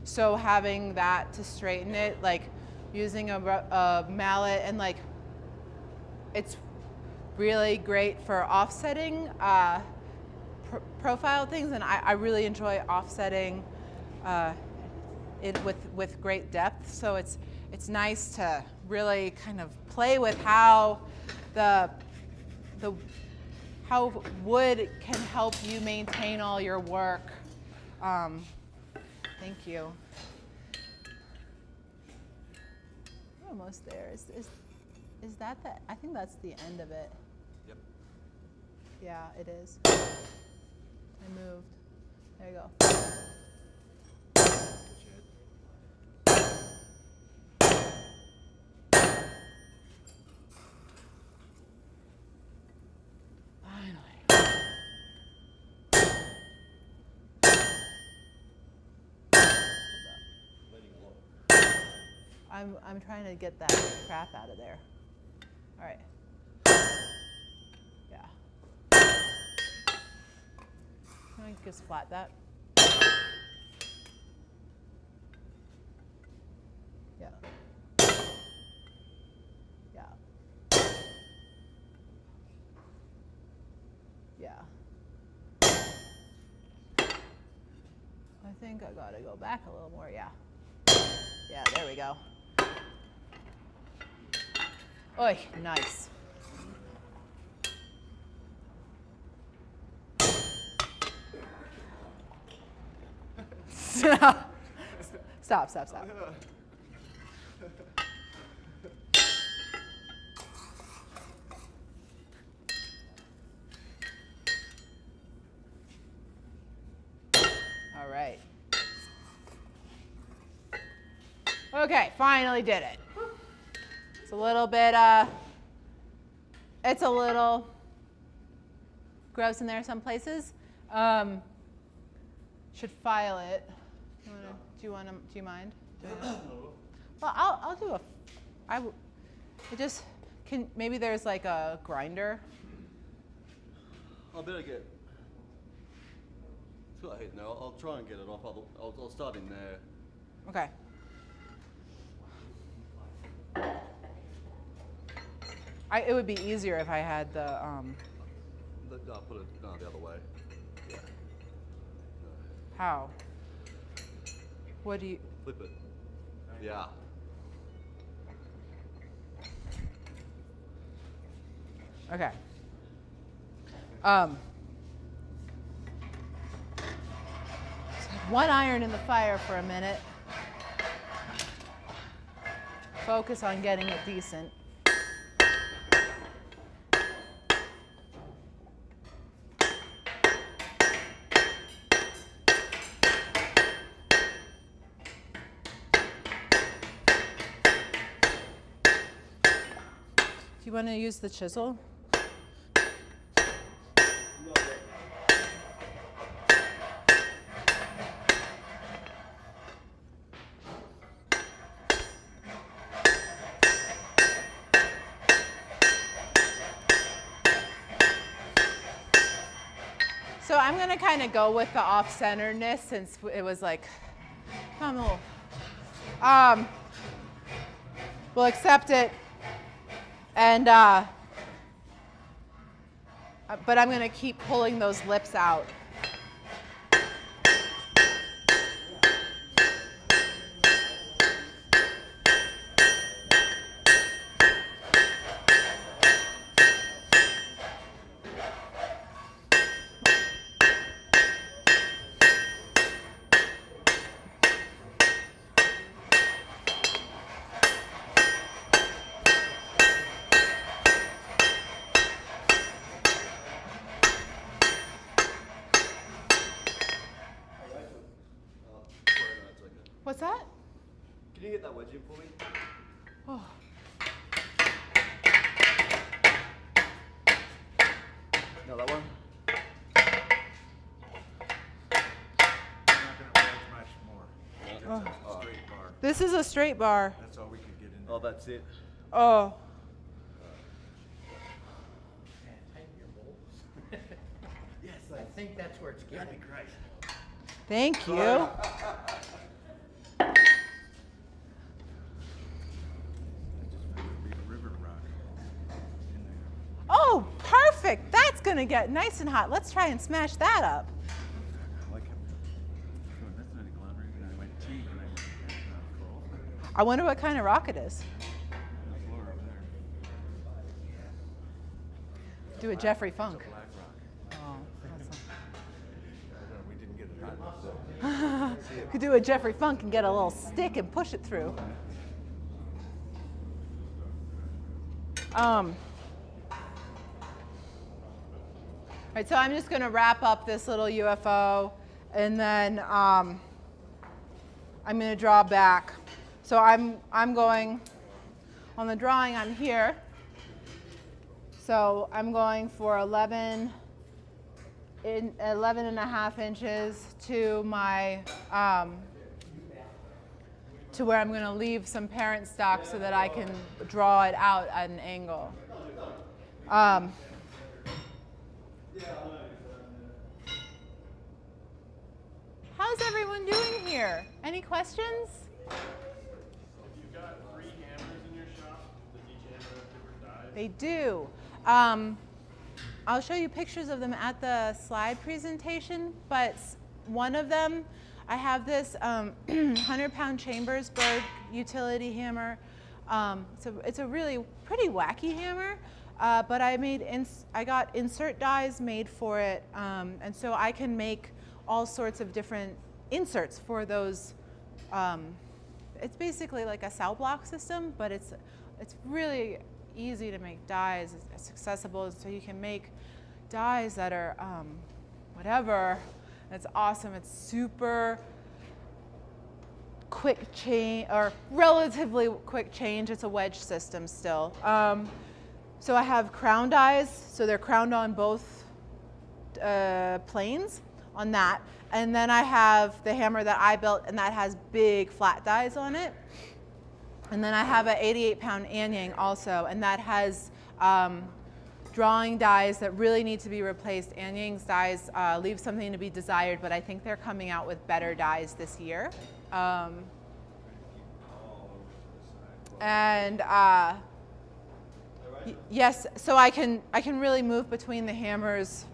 So having that to straighten it, like using a mallet, and like it's really great for offsetting profile things, and I really enjoy offsetting it with great depth. So it's nice to really kind of play with how how wood can help you maintain all your work. Thank you. We're almost there. Is that the? I think that's the end of it. Yep. Yeah, it is. I moved. There you go. I'm trying to get that crap out of there. All right. Yeah. Can I just flat that? Yeah. Yeah. Yeah. I think I gotta go back a little more, yeah. Yeah, there we go. Oy, nice. Stop. All right. Okay, finally did it. It's a little bit, it's a little gross in there some places. Should file it. Do you mind? Well, I'll do maybe there's like a grinder. I better get. It's got a head now. I'll try and get it off. I'll start in there. Okay. It would be easier if I had the. I'll put it the other way. Yeah. No. How? What do you? Flip it. Yeah. Okay. One iron in the fire for a minute. Focus on getting it decent. Do you want to use the chisel? So I'm going to kind of go with the off-centeredness since it was like, we'll accept it. And, but I'm going to keep pulling those lips out. What's that? Can you get that wedge in for me? Oh. No, that one? We're not gonna wedge much more. It's a straight bar. This is a straight bar. That's all we could get in Oh, there. that's it. Oh. Yes, I think that's where it's getting. That'd be great. Thank you. I just found a big river rock in there. Oh, perfect. That's going to get nice and hot. Let's try and smash that up. I like how oh, that's not a glamour. And I went tea and I went, that's not cool. I wonder what kind of rock it is. The floor over there. Do a Jeffrey Funk. Black rock. Oh, that's We didn't get it hot enough though. Could do a Jeffrey Funk and get a little stick and push it through. Right, so I'm just going to wrap up this little UFO, and then I'm going to draw back. So I'm going on the drawing. I'm here. So I'm going for 11 and a half inches to my to where I'm going to leave some parent stock so that I can draw it out at an angle. How's everyone doing here? Any questions? You've got 3 hammers in your shop. Does each hammer have different dies? They do. I'll show you pictures of them at the slide presentation, but one of them, I have this 100-pound Chambersburg utility hammer. It's a really pretty wacky hammer, but I got insert dies made for it, and so I can make all sorts of different inserts for those. It's basically like a cell block system, but it's really easy to make dies. It's accessible, so you can make dies that are whatever. It's awesome. It's super quick change, or relatively quick change. It's a wedge system still. So I have crown dies, so they're crowned on both planes on that. And then I have the hammer that I built, and that has big flat dies on it. And then I have an 88-pound Anyang also, and that has drawing dies that really need to be replaced. Anyang's dies leave something to be desired, but I think they're coming out with better dies this year. Yes, so I can really move between the hammers.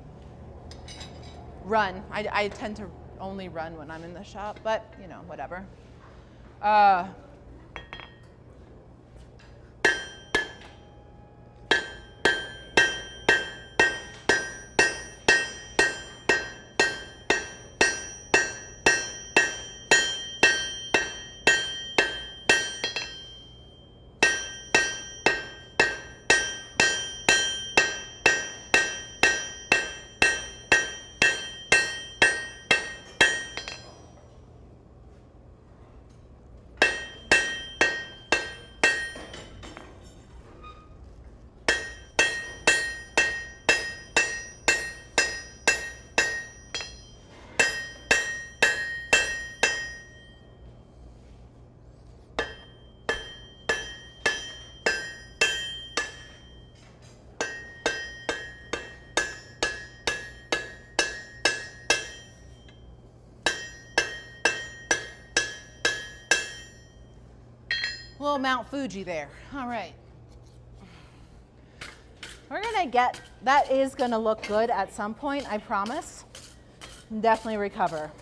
Run. I tend to only run when I'm in the shop, but you know, whatever. Little Mount Fuji there. All right. We're gonna get, that is gonna look good at some point, I promise. Definitely recover.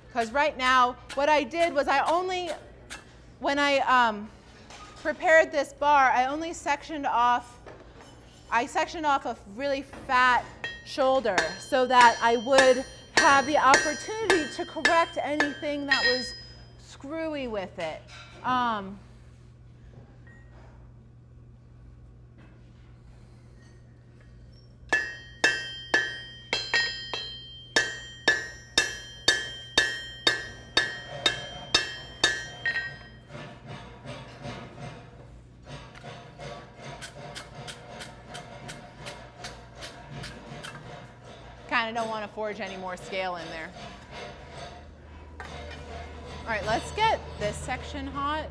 Because right now, what I did was when I prepared this bar, I sectioned off a really fat shoulder so that I would have the opportunity to correct anything that was screwy with it. kind of don't want to forge any more scale in there. All right, let's get this section hot.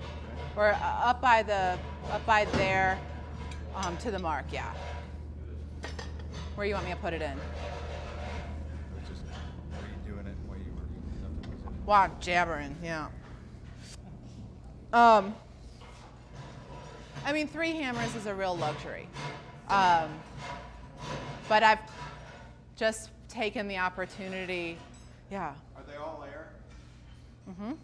Or up by there, to the mark, yeah. Where you want me to put it in? Just redoing it while you were. Wow, jabbering, yeah. I mean, 3 hammers is a real luxury. But I've just taken the opportunity, yeah. Are they all air? Mm-hmm.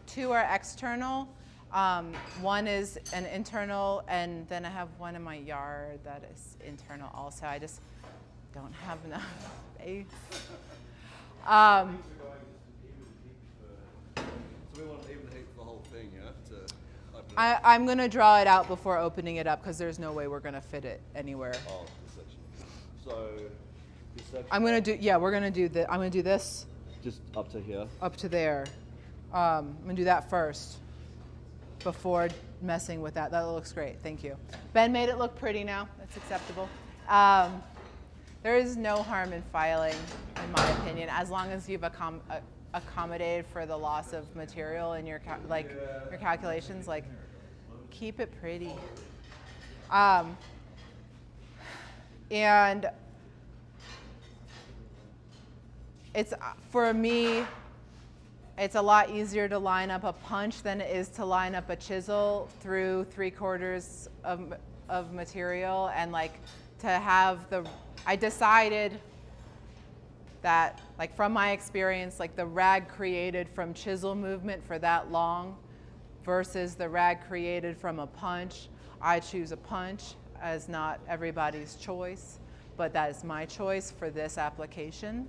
2 are external. 1 is an internal, and then I have one in my yard that is internal also. I just don't have enough space. So we want even heat for the whole thing, yeah? To open it up. I'm going to draw it out before opening it up because there's no way we're going to fit it anywhere. Oh, this section. So this section. I'm going to do, yeah, we're going to do the, I'm going to do this Just up to here. up to there. I'm going to do that first before messing with that. That looks great. Thank you. Ben made it look pretty now. That's acceptable. There is no harm in filing, in my opinion, as long as you've accommodated for the loss of material in your your calculations. Like, keep it pretty. And it's, for me, it's a lot easier to line up a punch than it is to line up a chisel through 3/4 of material, and like to have the, I decided that, like, from my experience, like the rag created from chisel movement for that long versus the rag created from a punch, I choose a punch, as not everybody's choice, but that is my choice for this application.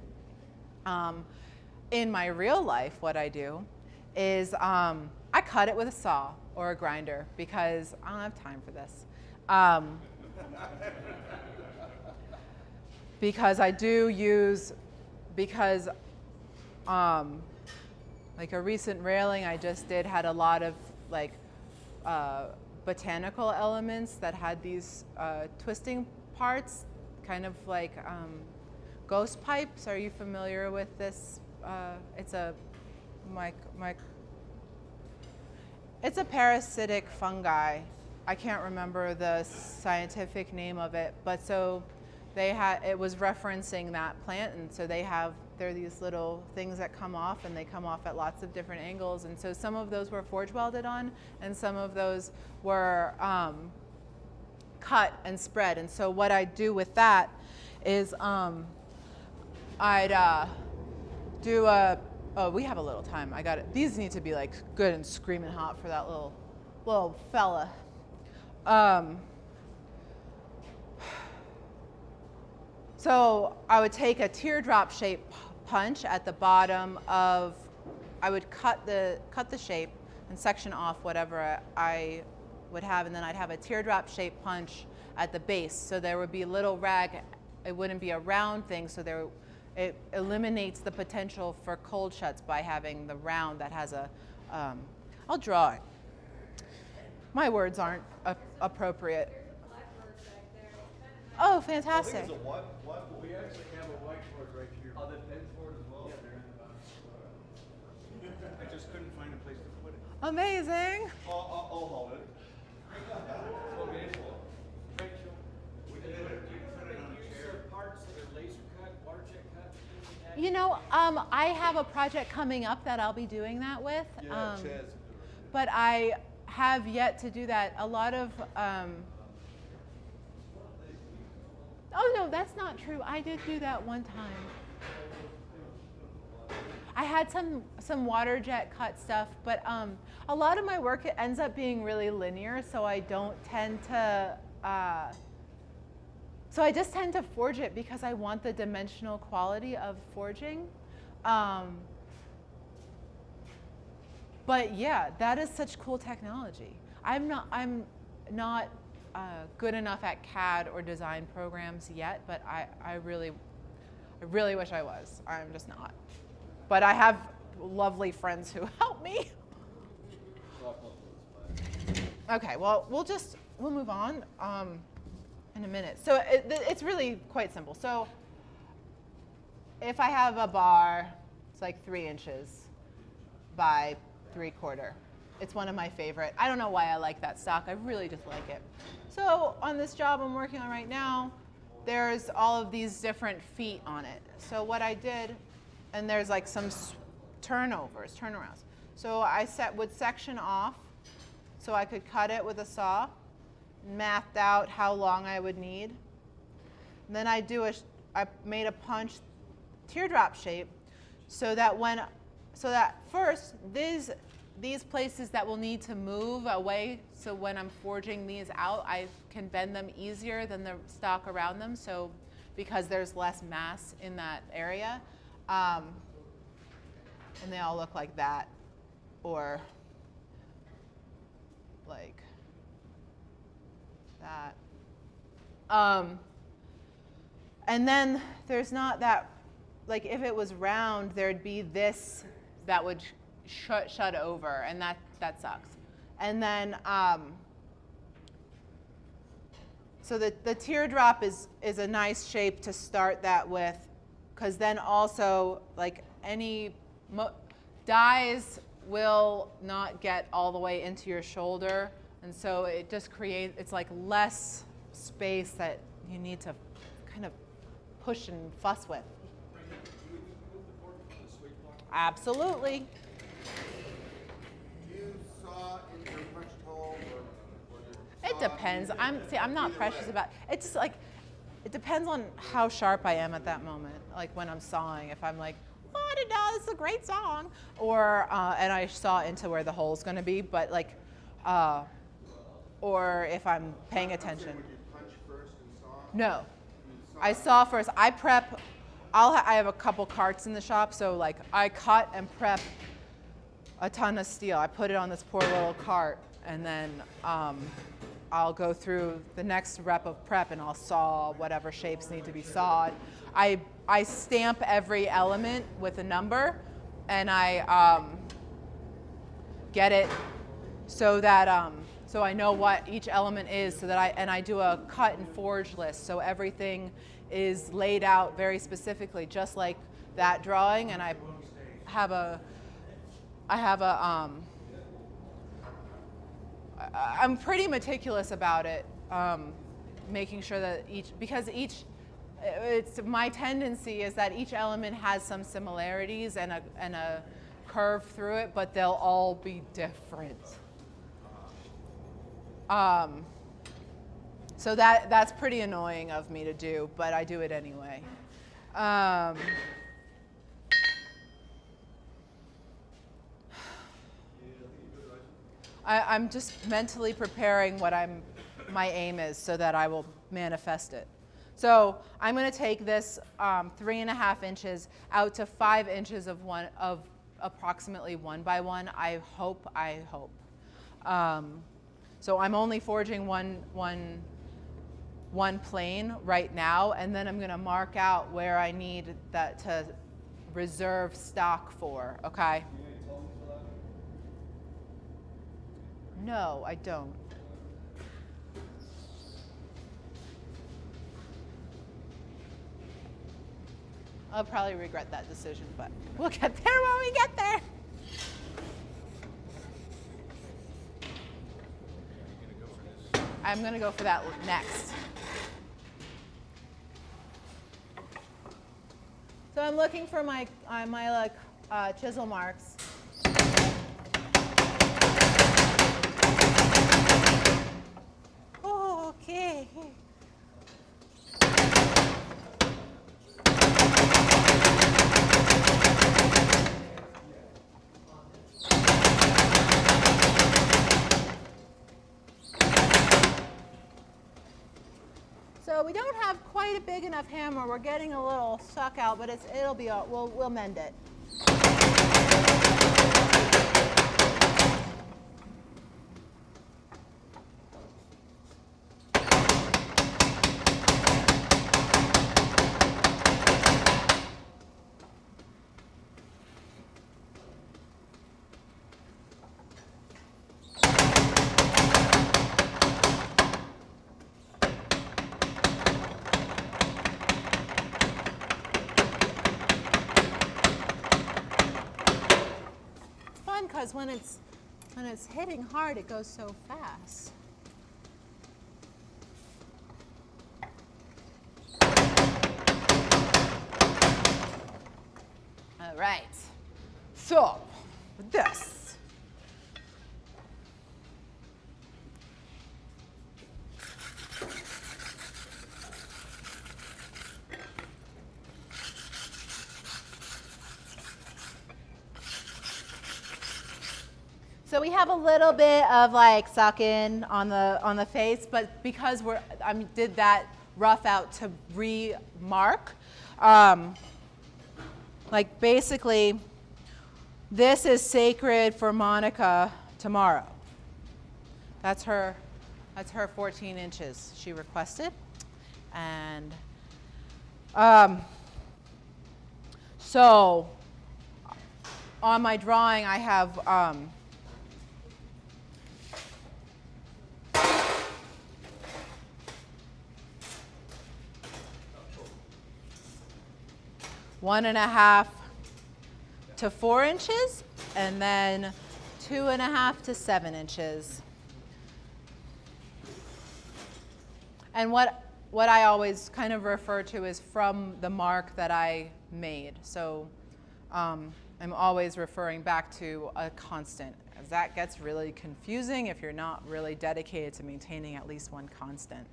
In my real life, what I do is I cut it with a saw or a grinder because I don't have time for this. Because I do use, because like a recent railing I just did had a lot of like botanical elements that had these twisting parts, kind of like ghost pipes. Are you familiar with this? It's a it's a parasitic fungi. I can't remember the scientific name of it, but so they had, it was referencing that plant, and so they're these little things that come off, and they come off at lots of different angles, and so some of those were forge welded on, and some of those were cut and spread. And so what I do with that is I'd do a, oh, we have a little time. I got it. These need to be like good and screaming hot for that little fella. So I would take a teardrop shaped punch at the bottom of, I would cut the shape and section off whatever I would have, and then I'd have a teardrop shaped punch at the base. So there would be a little rag. It wouldn't be a round thing, so it eliminates the potential for cold shuts by having the round that has a, I'll draw it. My words aren't appropriate. Oh, fantastic. We actually have a whiteboard right here. Are there pens for it as well? Yeah, they're in the box. I just couldn't find a place to put it. Amazing. I'll hold it. What we need for? Parts that are laser cut, water jet cut, things like that. You know, I have a project coming up that I'll be doing that with. Yeah, chairs. But I have yet to do that. A lot of, oh no, that's not true. I did do that one time. I had some water jet cut stuff, but a lot of my work, it ends up being really linear, so I don't tend to, so I just tend to forge it because I want the dimensional quality of forging. But yeah, that is such cool technology. I'm not good enough at CAD or design programs yet, but I really wish I was. I'm just not. But I have lovely friends who help me. Okay, well, we'll move on in a minute. So it's really quite simple. So if I have a bar, it's like 3 inches by 3/4. It's one of my favorite. I don't know why I like that stock. I really just like it. So on this job I'm working on right now, there's all of these different feet on it. So what I did, and there's like some turnarounds. So I would section off so I could cut it with a saw, mapped out how long I would need. And then I made a punch teardrop shape so that first these places that will need to move away, so when I'm forging these out, I can bend them easier than the stock around them, so because there's less mass in that area. And they all look like that, or like that. And then there's not that, like if it was round, there'd be this that would shut over, and that sucks. And then, so the teardrop is a nice shape to start that with, because then also like any dies will not get all the way into your shoulder, and so it just it's like less space that you need to kind of push and fuss with. Absolutely. You saw in your punch hole or It depends. I'm not precious about it. Just like it depends on how sharp I am at that moment. Like when I'm sawing, if I'm like, oh, I didn't know this is a great song, or and I saw into where the hole's going to be, but like, or if I'm paying attention. would you punch first and saw? No, I saw first. I prep. I have a couple carts in the shop, so like I cut and prep a ton of steel. I put it on this poor little cart, and then I'll go through the next rep of prep and I'll saw whatever shapes need to be sawed. I stamp every element with a number, and I get it so that so I know what each element is, so that I do a cut and forge list, so everything is laid out very specifically, just like that drawing. And I have a I'm pretty meticulous about it, making sure that it's my tendency is that each element has some similarities and a curve through it, but they'll all be different. So that's pretty annoying of me to do, but I do it anyway. I'm just mentally preparing what my aim is, so that I will manifest it. So I'm going to take this 3.5 inches out to 5 inches of approximately 1 by 1. I hope. So I'm only forging one plane right now, and then I'm going to mark out where I need that to reserve stock for. Okay. No, I don't. I'll probably regret that decision, but we'll get there when we get there. I'm going to go for that next. So I'm looking for my chisel marks. Okay. So we don't have quite a big enough hammer. We're getting a little suck out, but it'll be we'll mend it. it's hitting hard, it goes so fast. All right. So, with this. So we have a little bit of like suck in on the face, but because I did that rough out to remark, like basically, this is sacred for Monica tomorrow. That's her 14 inches she requested, and so on my drawing I have. 1.5 to 4 inches, and then 2.5 to 7 inches. And what I always kind of refer to is from the mark that I made. So I'm always referring back to a constant, as that gets really confusing if you're not really dedicated to maintaining at least one constant.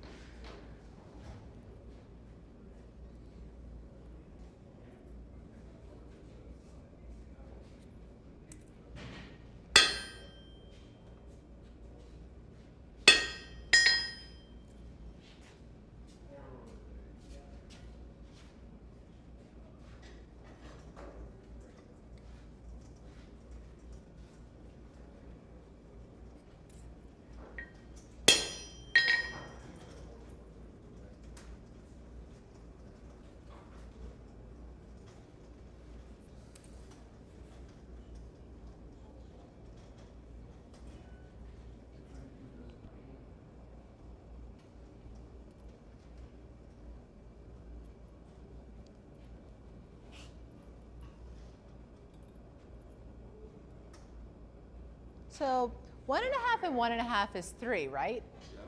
So 1.5 and 1.5 is 3, right? Yep.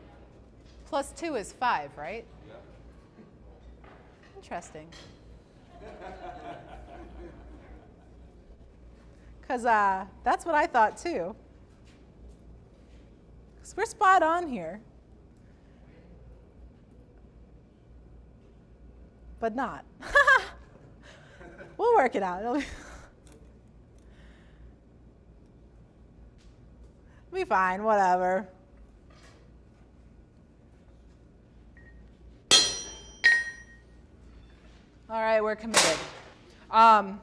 Plus 2 is 5, right? Yep. Interesting. Because that's what I thought too. Because we're spot on here. But not. We'll work it out. It'll be fine, whatever. All right, we're committed. I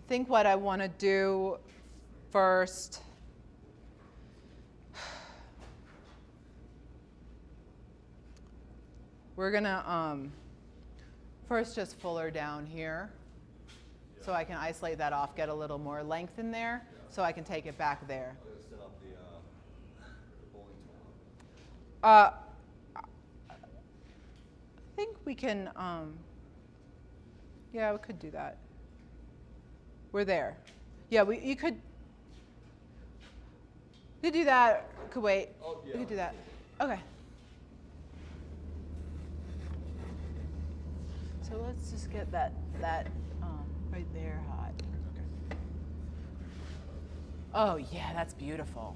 think what I want to do first, we're going to first just fuller down here so I can isolate that off, get a little more length in there so I can take it back there. Set up the bowling tool. I think we can, yeah, we could do that. We're there. Yeah, you could do that. Could wait. Oh, yeah. We could do that. Okay. So let's just get that right there hot. Okay. Oh yeah, that's beautiful.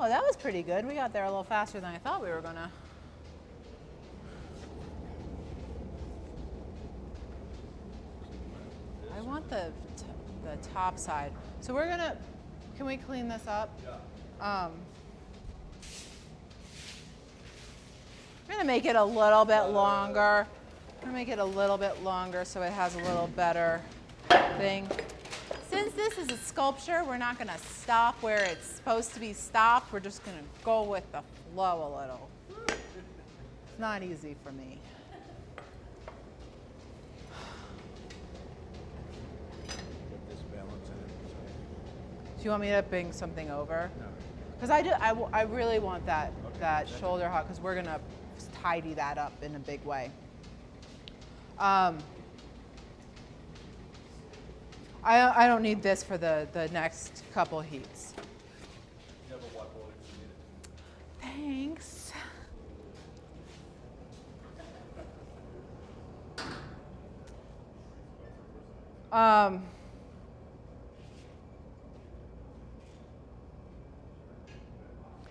Oh, that was pretty good. We got there a little faster than I thought we were gonna. I want the top side. So we're gonna, can we clean this up? Yeah. I'm gonna make it a little bit longer. I'm gonna make it a little bit longer so it has a little better thing. Since this is a sculpture, we're not gonna stop where it's supposed to be stopped. We're just gonna go with the flow a little. It's not easy for me. Do you want me to bring something over? No. Because I really want that shoulder hug because we're gonna tidy that up in a big way. I don't need this for the next couple heats. You have a whiteboard if you need it. Thanks.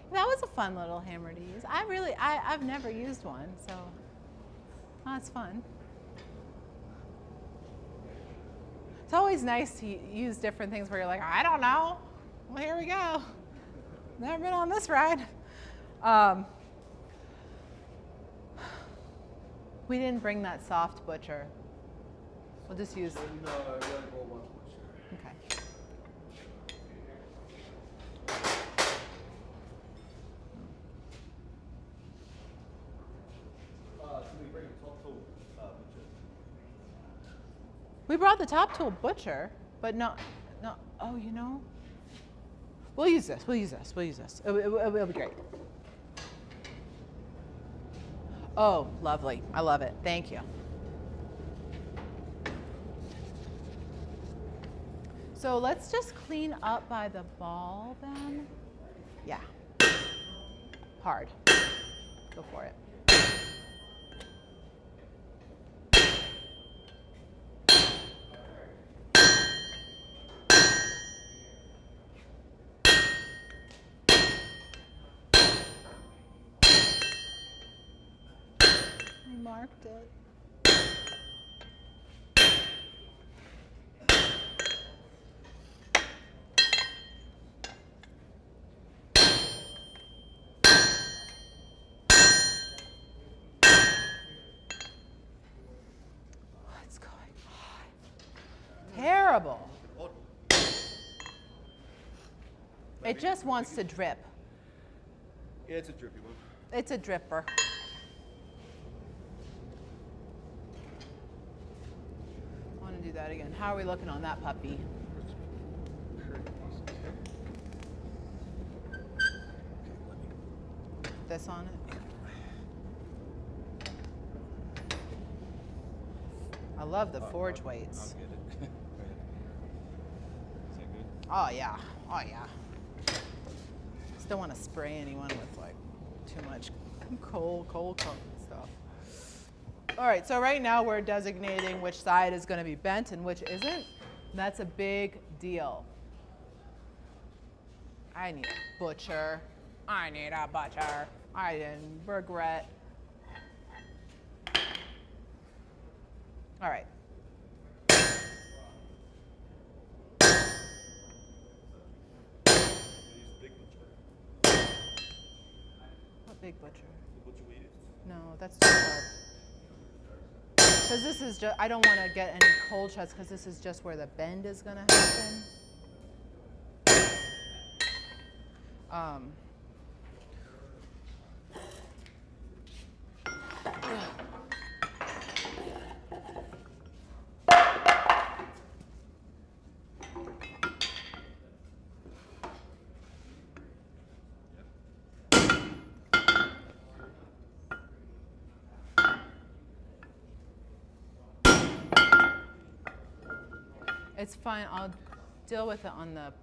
That was a fun little hammer to use. I've never used one, so that's fun. It's always nice to use different things where you're like, I don't know. Well, here we go. Never been on this ride. We didn't bring that soft butcher. We'll just use. No, I gotta go one butcher. Okay. Can we bring a top tool butcher? We brought the top tool butcher, but no. Oh, you know. We'll use this. We'll use this. We'll use this. It'll be great. Oh, lovely. I love it. Thank you. So let's just clean up by the ball then. Yeah. Hard. Go for it. I marked it. What's going on? Terrible. It just wants to drip. Yeah, it's a drippy one. It's a dripper. I want to do that again. How are we looking on that puppy? This on it? I love the forge weights. I'll get it. Go ahead. Is that good? Oh yeah, oh yeah. Just don't want to spray anyone with like too much cold stuff. All right, so right now we're designating which side is going to be bent and which isn't. That's a big deal. I need a butcher. I need a butcher. I didn't regret. All right. What big butcher? The butcher we use. No, that's too hard. Because this is just, I don't want to get any cold shots because this is just where the bend is going to happen. It's fine. I'll deal with it on the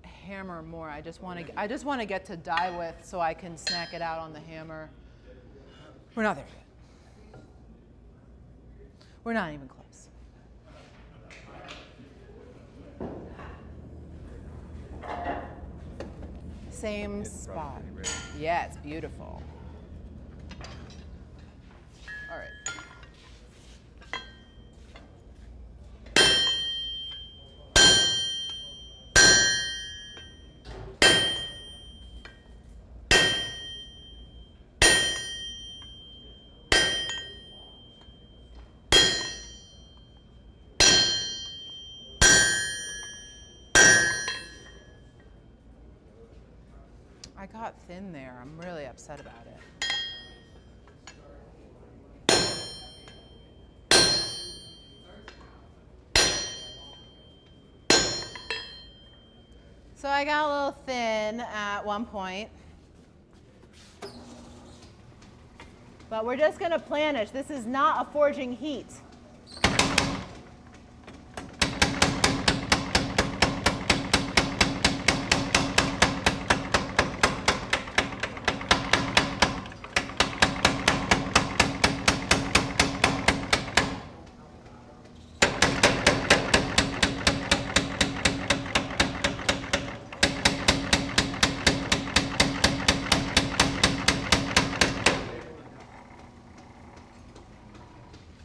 hammer more. I just want to get to die with so I can snack it out on the hammer. We're not there yet. We're not even close. same It's spot. probably ready. Yeah, it's beautiful. All right. I got thin there. I'm really upset about it. So I got a little thin at one point. But we're just going to planish. This is not a forging heat.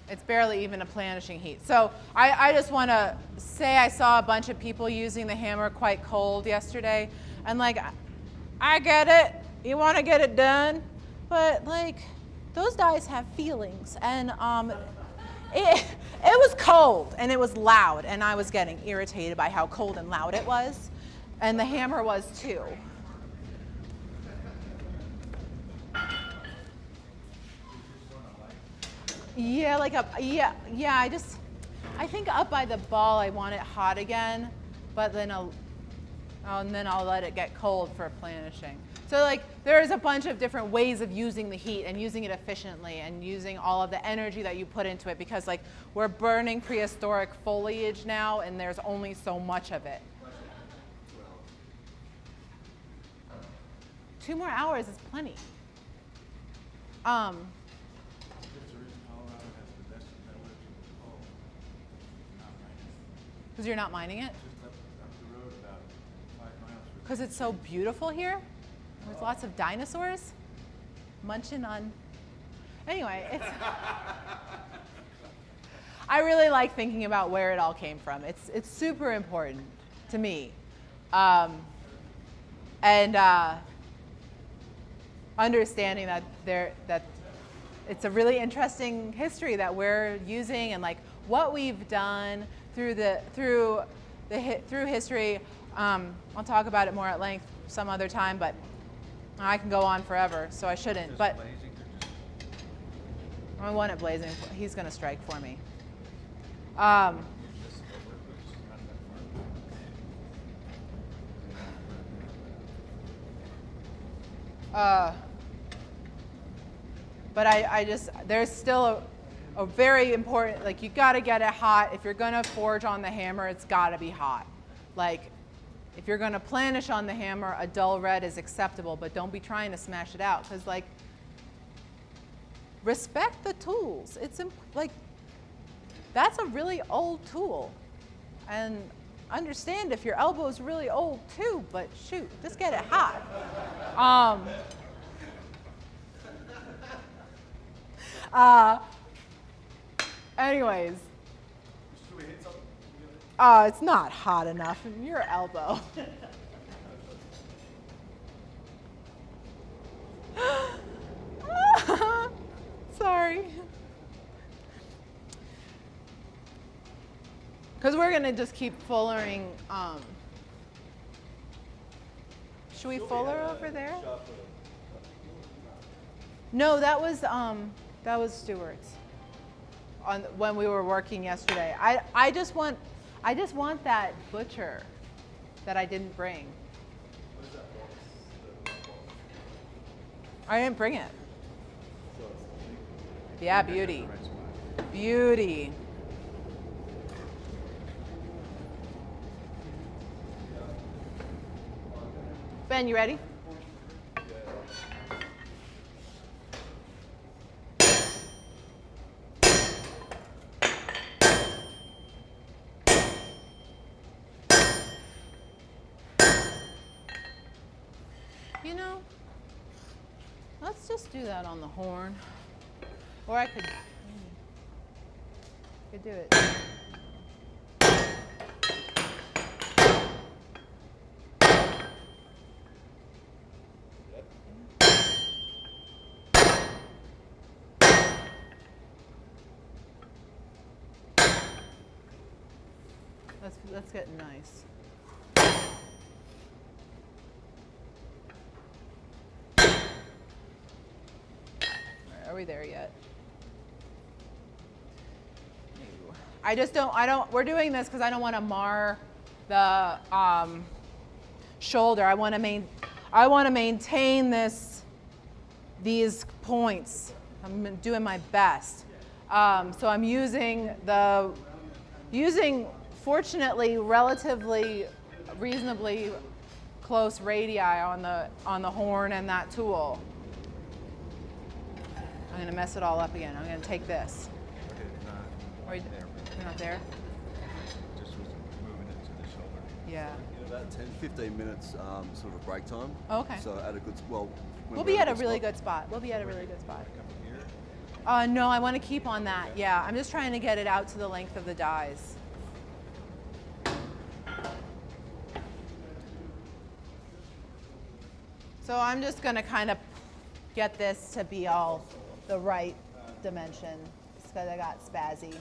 It's barely even a planishing heat. So I just want to say I saw a bunch of people using the hammer quite cold yesterday. And like, I get it. You want to get it done. But like, those dies have feelings. And it was cold and it was loud. And I was getting irritated by how cold and loud it was. And the hammer was too. Yeah, like I think up by the ball I want it hot again, but then I'll let it get cold for planishing. So like there's a bunch of different ways of using the heat and using it efficiently and using all of the energy that you put into it, because like we're burning prehistoric foliage now and there's only so much of it. 2 more hours is plenty. Because you're not mining it? Because it's so beautiful here? With lots of dinosaurs munching on. Anyway, it's. I really like thinking about where it all came from. It's super important to me. Understanding that it's a really interesting history that we're using, and like what we've done through history. I'll talk about it more at length some other time, but I can go on forever, so I shouldn't. But I want it blazing. He's going to strike for me. But I just, there's still a very important, like you gotta get it hot. If you're gonna forge on the hammer, it's gotta be hot. Like, if you're gonna planish on the hammer, a dull red is acceptable, but don't be trying to smash it out, because like, respect the tools. It's like, that's a really old tool. And understand if your elbow's really old too, but shoot, just get it hot. Anyways. It's not hot enough in your elbow. Sorry. Because we're going to just keep fullering. Should we fuller over there? No, that was Stewart's. When we were working yesterday. I just want that butcher that I didn't bring. I didn't bring it. Yeah, beauty. Beauty. Ben, you ready? You know, let's just do that on the horn. Or I could do it. Let's get nice. Are we there yet? We're doing this because I don't want to mar the shoulder. I want to maintain these points. I'm doing my best. So I'm using fortunately relatively reasonably close radii on the horn and that tool. I'm going to mess it all up again. I'm going to take this. Okay, You're not there? just was moving it to the shoulder. Yeah. In about 10-15 minutes, sort of a break time. Okay. So at a good, when We'll we're be at a really spot. good spot. We'll be at a really good spot. Come here. No, I want to keep on that. Yeah, I'm just trying to get it out to the length of the dies. So I'm just going to kind of get this to be all the right dimension because I got spazzy.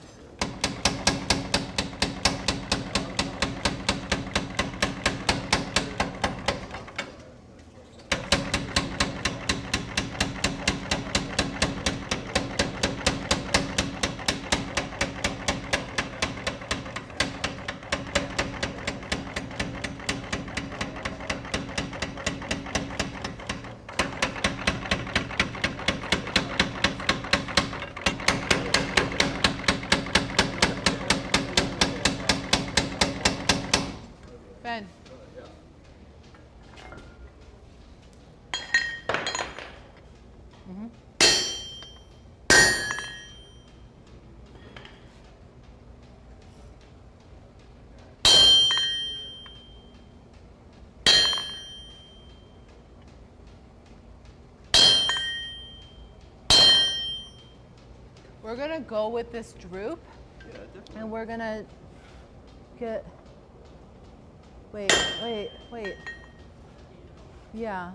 Ben. We're gonna go with this droop, Yeah, definitely. and we're gonna get. Wait. Yeah.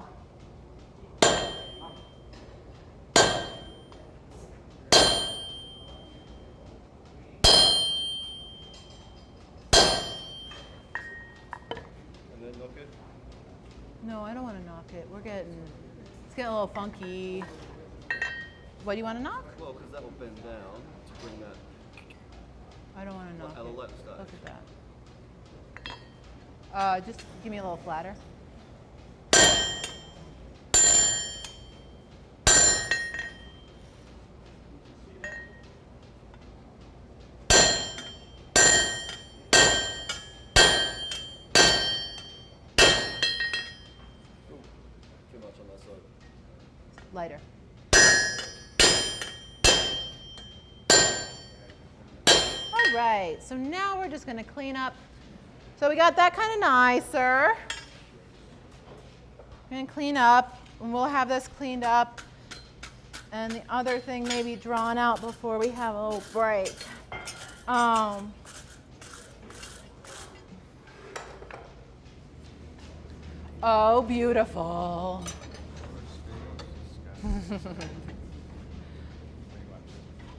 And then knock it. No, I don't want to knock it. It's getting a little funky. What do you want to knock? Well, because that will bend down to bring that I don't want to knock at a it. left stage. Look at that. Just give me a little flatter. Too much on that side. Lighter. All right, so now we're just going to clean up. So we got that kind of nicer. We're going to clean up, and we'll have this cleaned up and the other thing maybe drawn out before we have a little break. Oh, beautiful.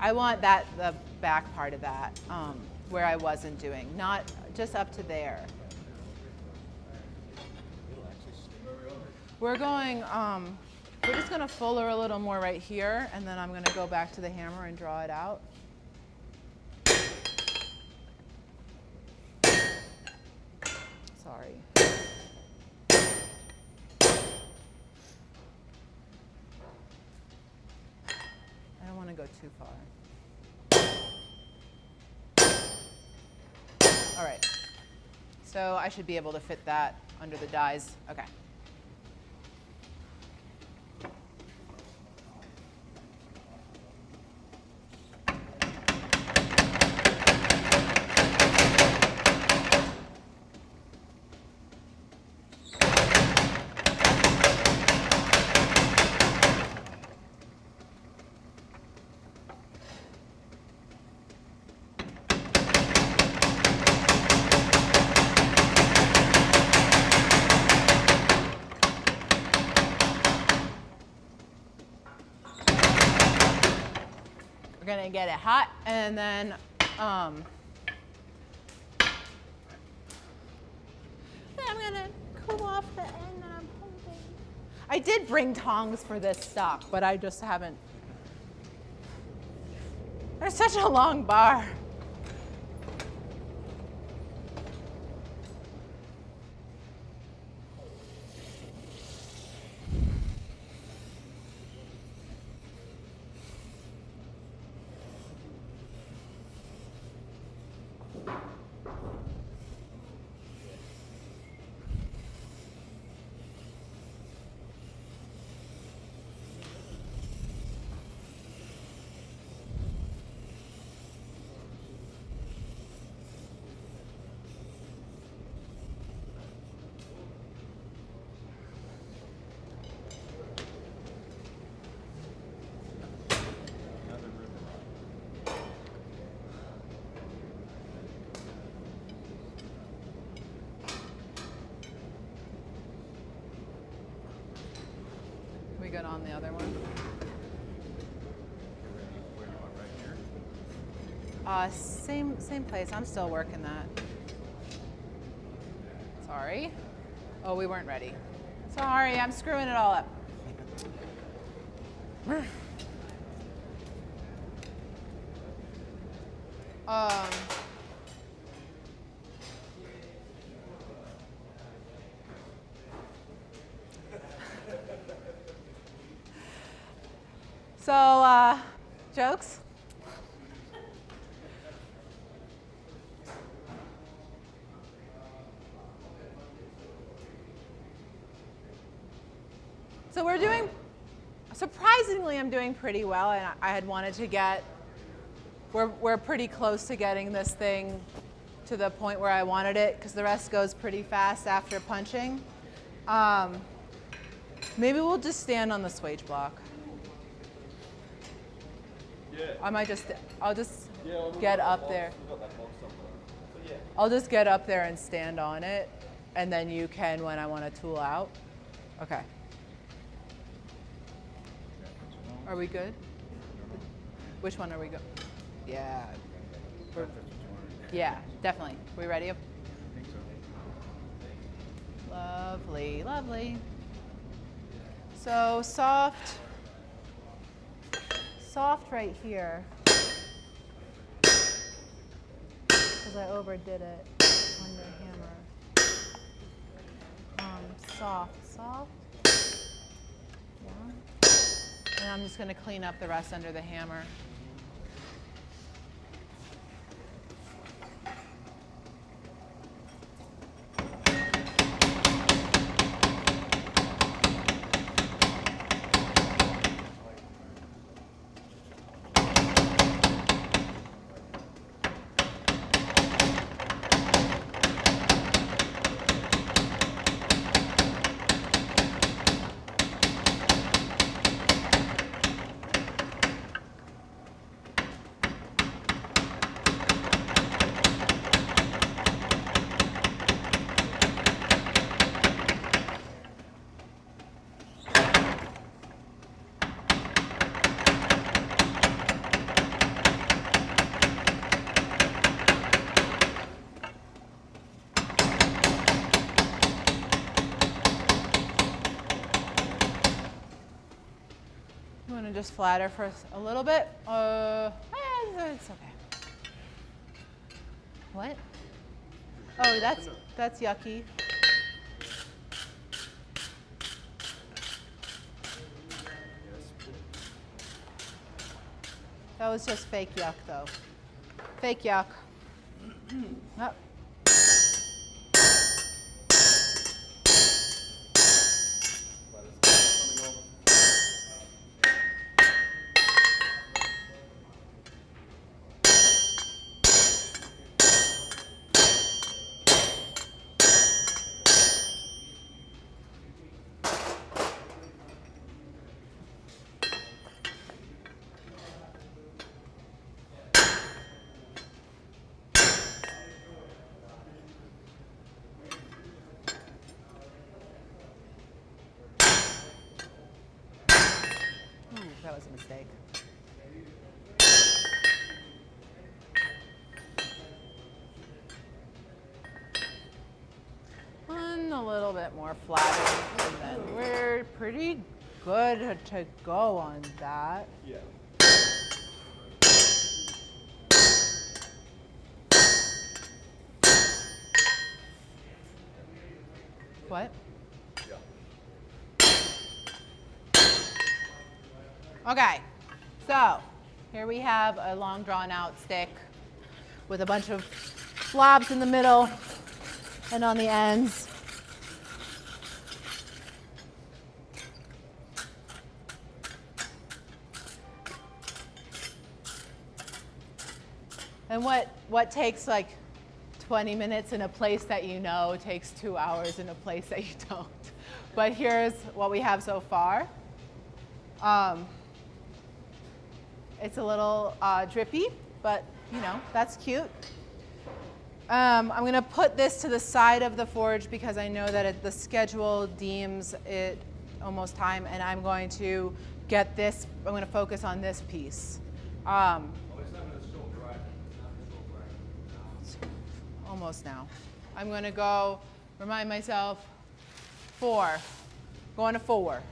I want the back part of that, where I wasn't doing, not just up to there. We're just gonna fuller a little more right here, and then I'm gonna go back to the hammer and draw it out. Sorry. I don't want to go too far. All right. So I should be able to fit that under the dies. Okay. get it hot, and then I'm gonna cool off the end that I'm holding. I did bring tongs for this stock, but I just haven't. There's such a long bar. Another river rock. We good on the other one? Where do you want, right here? Same place. I'm still working that. Sorry. Oh, we weren't ready. Sorry, I'm screwing it all up. Um, so, jokes? So we're doing, surprisingly, I'm doing pretty well, and I had wanted to get, we're pretty close to getting this thing to the point where I wanted it, because the rest goes pretty fast after punching. Maybe we'll just stand on the swage block. Yeah. I might just, I'll just Yeah, we'll move get that up box. there. We got that box somewhere. So yeah. I'll just get up there and stand on it, and then you can when I want to tool out. Okay. Are we good? Which one are we good? Yeah. We're- That's what you wanted. yeah, definitely. We ready? I think so. Lovely, lovely. So soft right here. Because I overdid it on the hammer. Soft. Yeah. And I'm just going to clean up the rest under the hammer. You want to just flatter for a little bit? It's okay. What? Oh, that's yucky. That was just fake yuck, though. Fake yuck. Oh. That was a mistake. a little bit more flattening, and then we're pretty good to go on that. Yeah. What? Yeah. Okay, so here we have a long drawn out stick with a bunch of slabs in the middle and on the ends. And what takes like 20 minutes in a place that you know takes 2 hours in a place that you don't. But here's what we have so far. It's a little drippy, but you know, that's cute. I'm gonna put this to the side of the forge because I know that the schedule deems it almost time, and I'm going to get this, I'm gonna focus on this piece. Almost now. I'm gonna go, remind myself, 4, going to 4.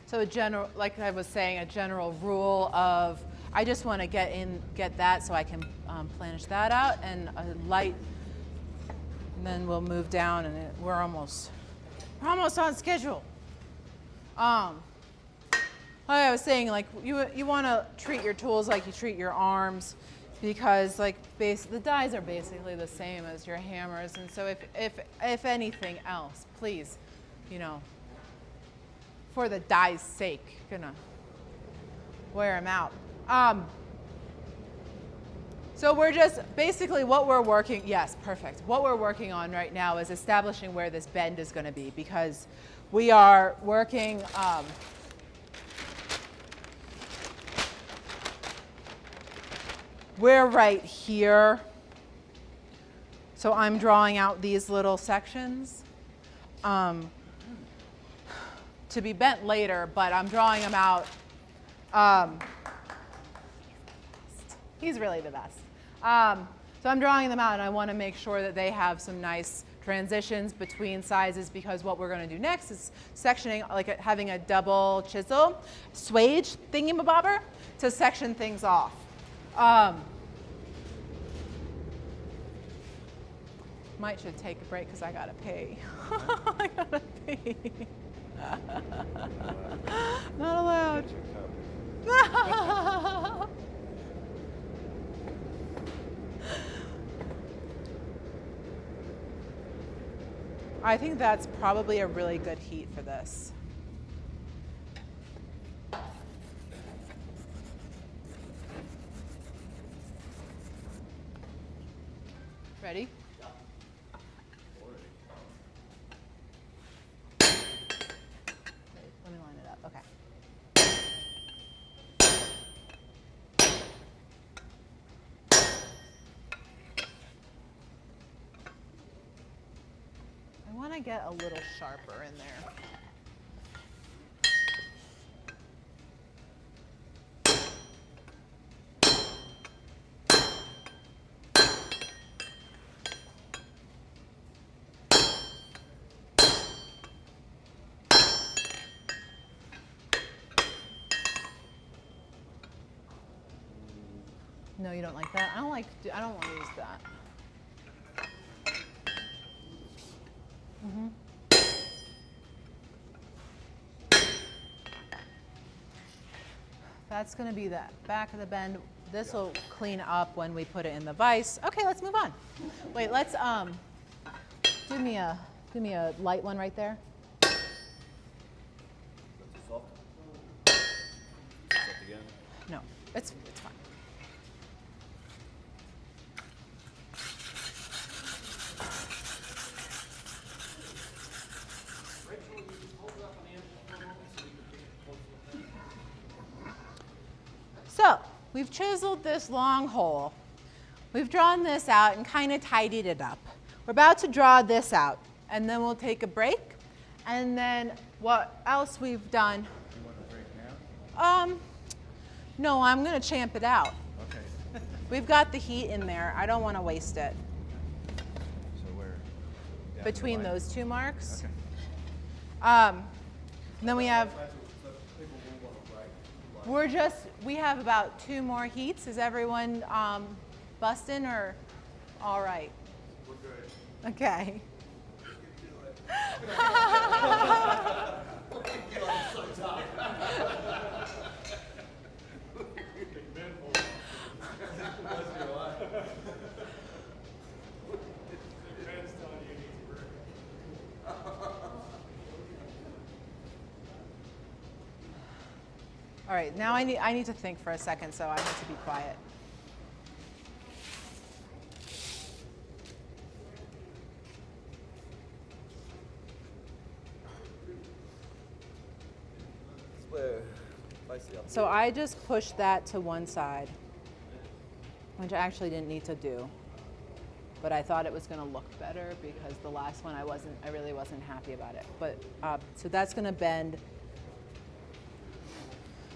So a general, like I was saying, a general rule of, I just want to get that so I can planish that out, and a light, and then we'll move down, and we're almost on schedule. Like I was saying, like you want to treat your tools like you treat your arms, because like the dies are basically the same as your hammers, and so if anything else, please, you know, for the die's sake, gonna wear them out. So we're just basically what we're working. Yes, perfect. What we're working on right now is establishing where this bend is going to be, because we are working. We're right here. So I'm drawing out these little sections to be bent later, but I'm drawing them out. He's really the best. So I'm drawing them out, and I want to make sure that they have some nice transitions between sizes, because what we're going to do next is sectioning, like having a double chisel swage thingamabobber to section things off. Might should take a break because I gotta pee. I gotta pee. Not allowed. I think that's probably a really good heat for this. Ready? to get a little sharper in there. No, you don't like that? I don't want to use that. That's going to be the back of the bend. This will clean up when we put it in the vise. Okay, let's move on. Wait, let's do me a light one right there. That's a soft. Soft again. No, it's fine. So we've chiseled this long hole. We've drawn this out and kind of tidied it up. We're about to draw this out, and then we'll take a break. And then what else we've done? You want to break now? No, I'm going to champ it out. Okay. We've got the heat in there. I don't want to waste it. So where? Down the Between line? those two marks. Okay. And then we have, we have about 2 more heats. Is everyone busting or all right? We're good. Okay. All right, now I need to think for a second, so I need to be quiet. So I just pushed that to one side, which I actually didn't need to do, but I thought it was going to look better because the last one I really wasn't happy about it. But so that's going to bend.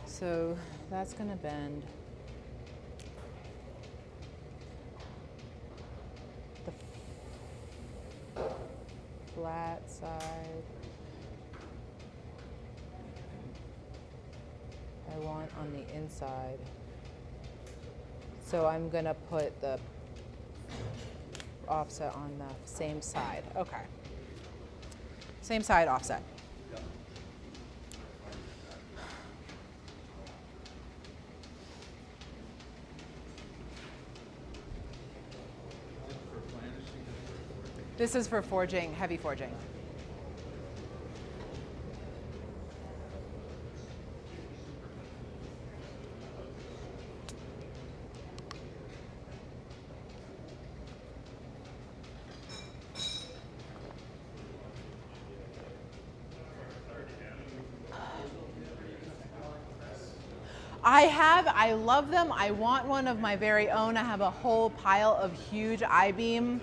So that's going to bend. The flat side I want on the inside. So I'm going to put the offset on the same side. Okay. Same side offset. This is for forging, heavy forging. I love them. I want one of my very own. I have a whole pile of huge I-beam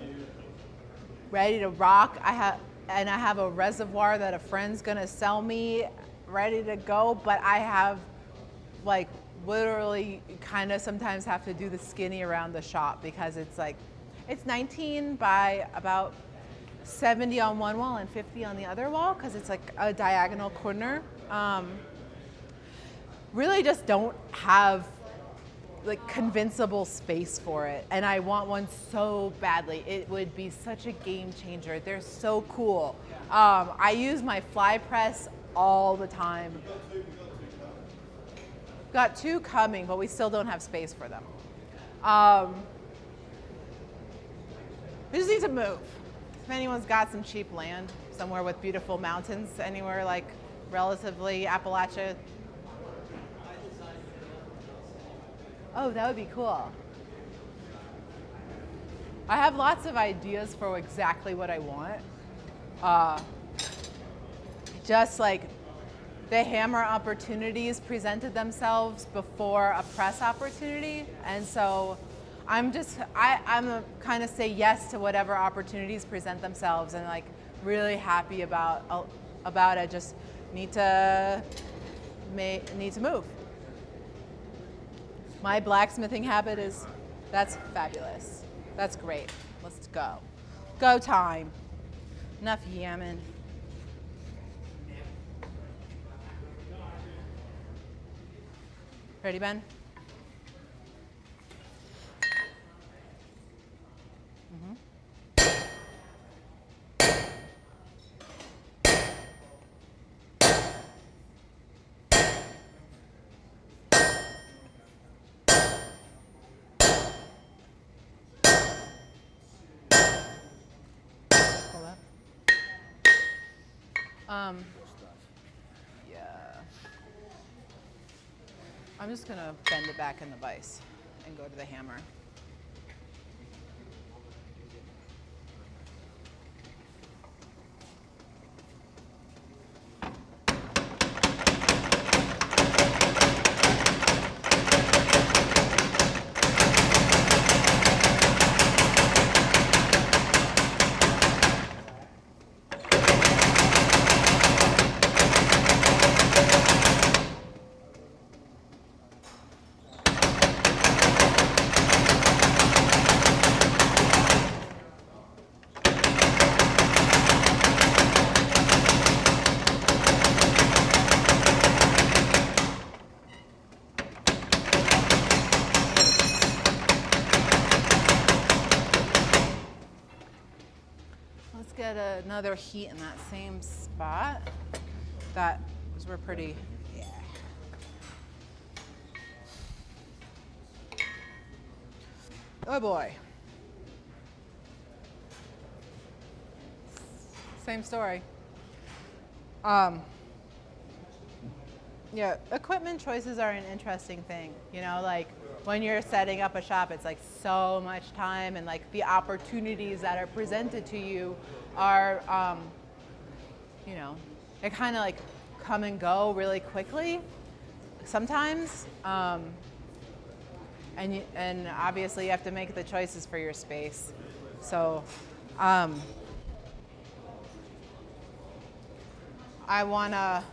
ready to rock. I have a reservoir that a friend's gonna sell me ready to go, but I have like literally kind of sometimes have to do the skinny around the shop because it's 19 by about 70 on one wall and 50 on the other wall because it's like a diagonal corner. Really just don't have like convincible space for it, and I want one so badly. It would be such a game changer. They're so cool. I use my fly press all the time. Got 2 coming, but we still don't have space for them. We just need to move. If anyone's got some cheap land somewhere with beautiful mountains, anywhere like relatively Appalachia. Oh, that would be cool. I have lots of ideas for exactly what I want. Just like the hammer opportunities presented themselves before a press opportunity. And so I'm kind of say yes to whatever opportunities present themselves. And like really happy about it. Just need to move. My blacksmithing habit that's fabulous. That's great. Let's go. Go time. Enough yamming. Ready, Ben? Pull up. Yeah. I'm just gonna bend it back in the vise and go to the hammer. Let's get another heat in that same spot. That was, we're pretty, yeah. Oh boy. Same story. Yeah, equipment choices are an interesting thing. You know, like when you're setting up a shop, it's like so much time, and like the opportunities that are presented to you are, you know, they kind of like come and go really quickly sometimes. And obviously you have to make the choices for your space. So I wanna,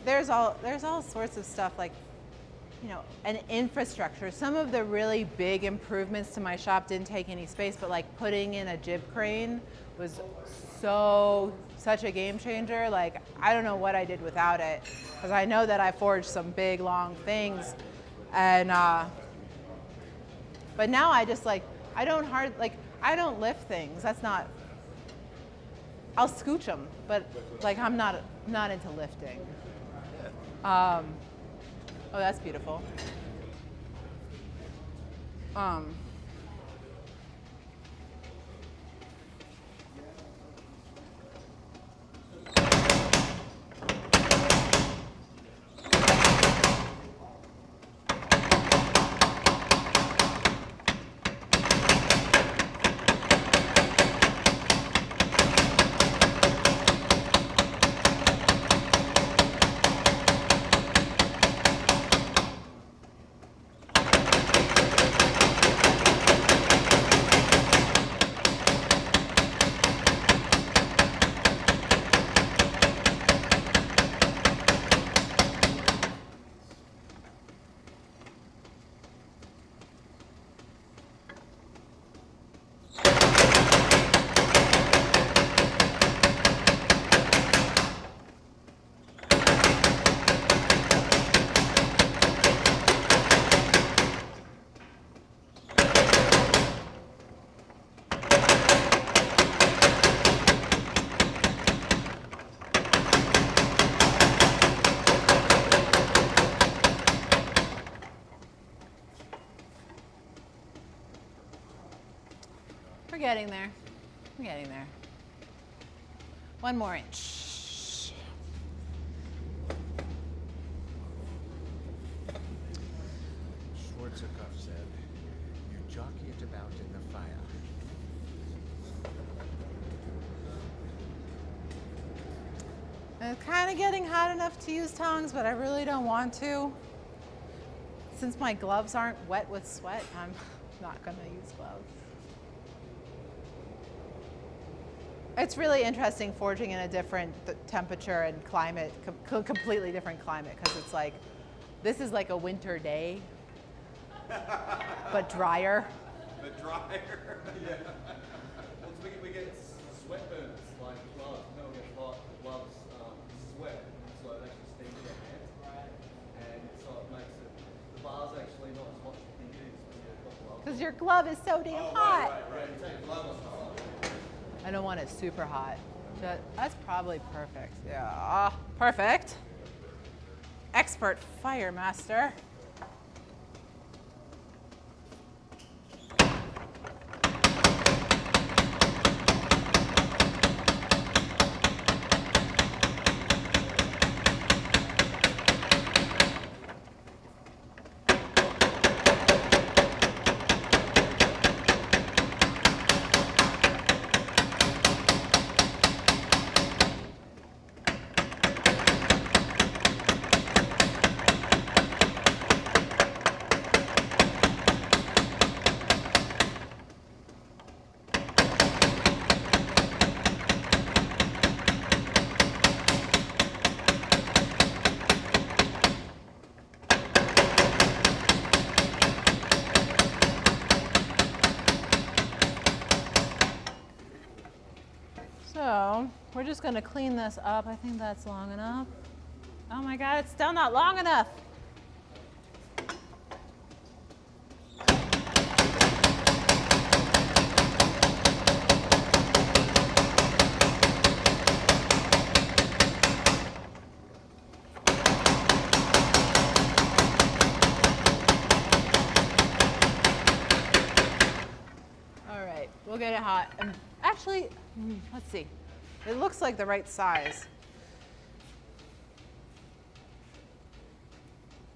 there's all sorts of stuff, like, you know, an infrastructure. Some of the really big improvements to my shop didn't take any space, but like putting in a jib crane was such a game changer. Like, I don't know what I did without it, because I know that I forged some big, long things. And, but now I just like, I don't lift things. That's not, I'll scooch them, but like I'm not into lifting. Oh, that's beautiful. We're getting there. We're getting there. One more inch. Schwarzkopf said, "You jockey it about in the fire." It's kind of getting hot enough to use tongs, but I really don't want to. Since my gloves aren't wet with sweat, I'm not gonna use gloves. It's really interesting forging in a different temperature and climate, completely different climate, because it's like, this is like a winter day, but drier. The dryer. Yeah. Once we get sweat burns, like gloves. No, we get gloves, sweat, so it actually stings your hands. And so it makes it, the bar's actually not as hot as you think it is when you've got gloves. Because your glove is so damn hot. Right, you take gloves off. I don't want it super hot. That's probably perfect. Yeah, perfect. Expert fire master. So we're just going to clean this up. I think that's long enough. Oh my God, it's still not long enough. All right, we'll get it hot. And actually, let's see. It looks like the right size.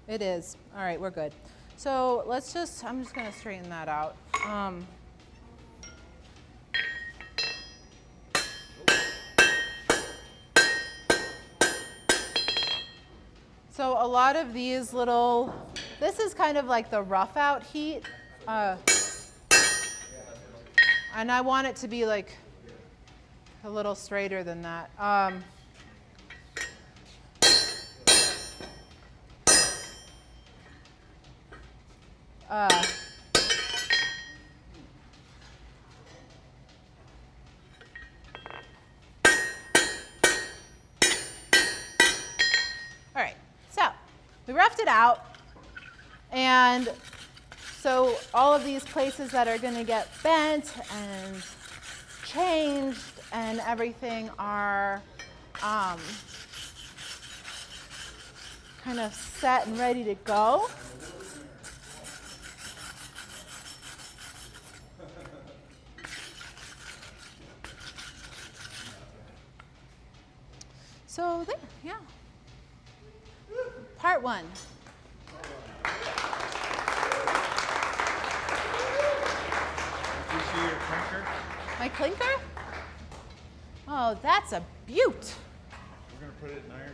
It is. All right, we're good. So let's just, I'm just going to straighten that out. So a lot of these little, this is kind of like the rough out heat. And I want it to be like a little straighter than that. All right, so we roughed it out, and so all of these places that are going to get bent and changed and everything are kind of set and ready to go. So there, yeah. Part one. Did you see your clinker? My clinker? Oh, that's a beaut. We're gonna put it in iron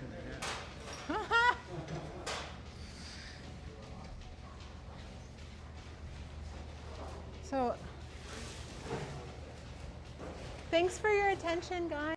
in the hat. So, thanks for your attention, guys.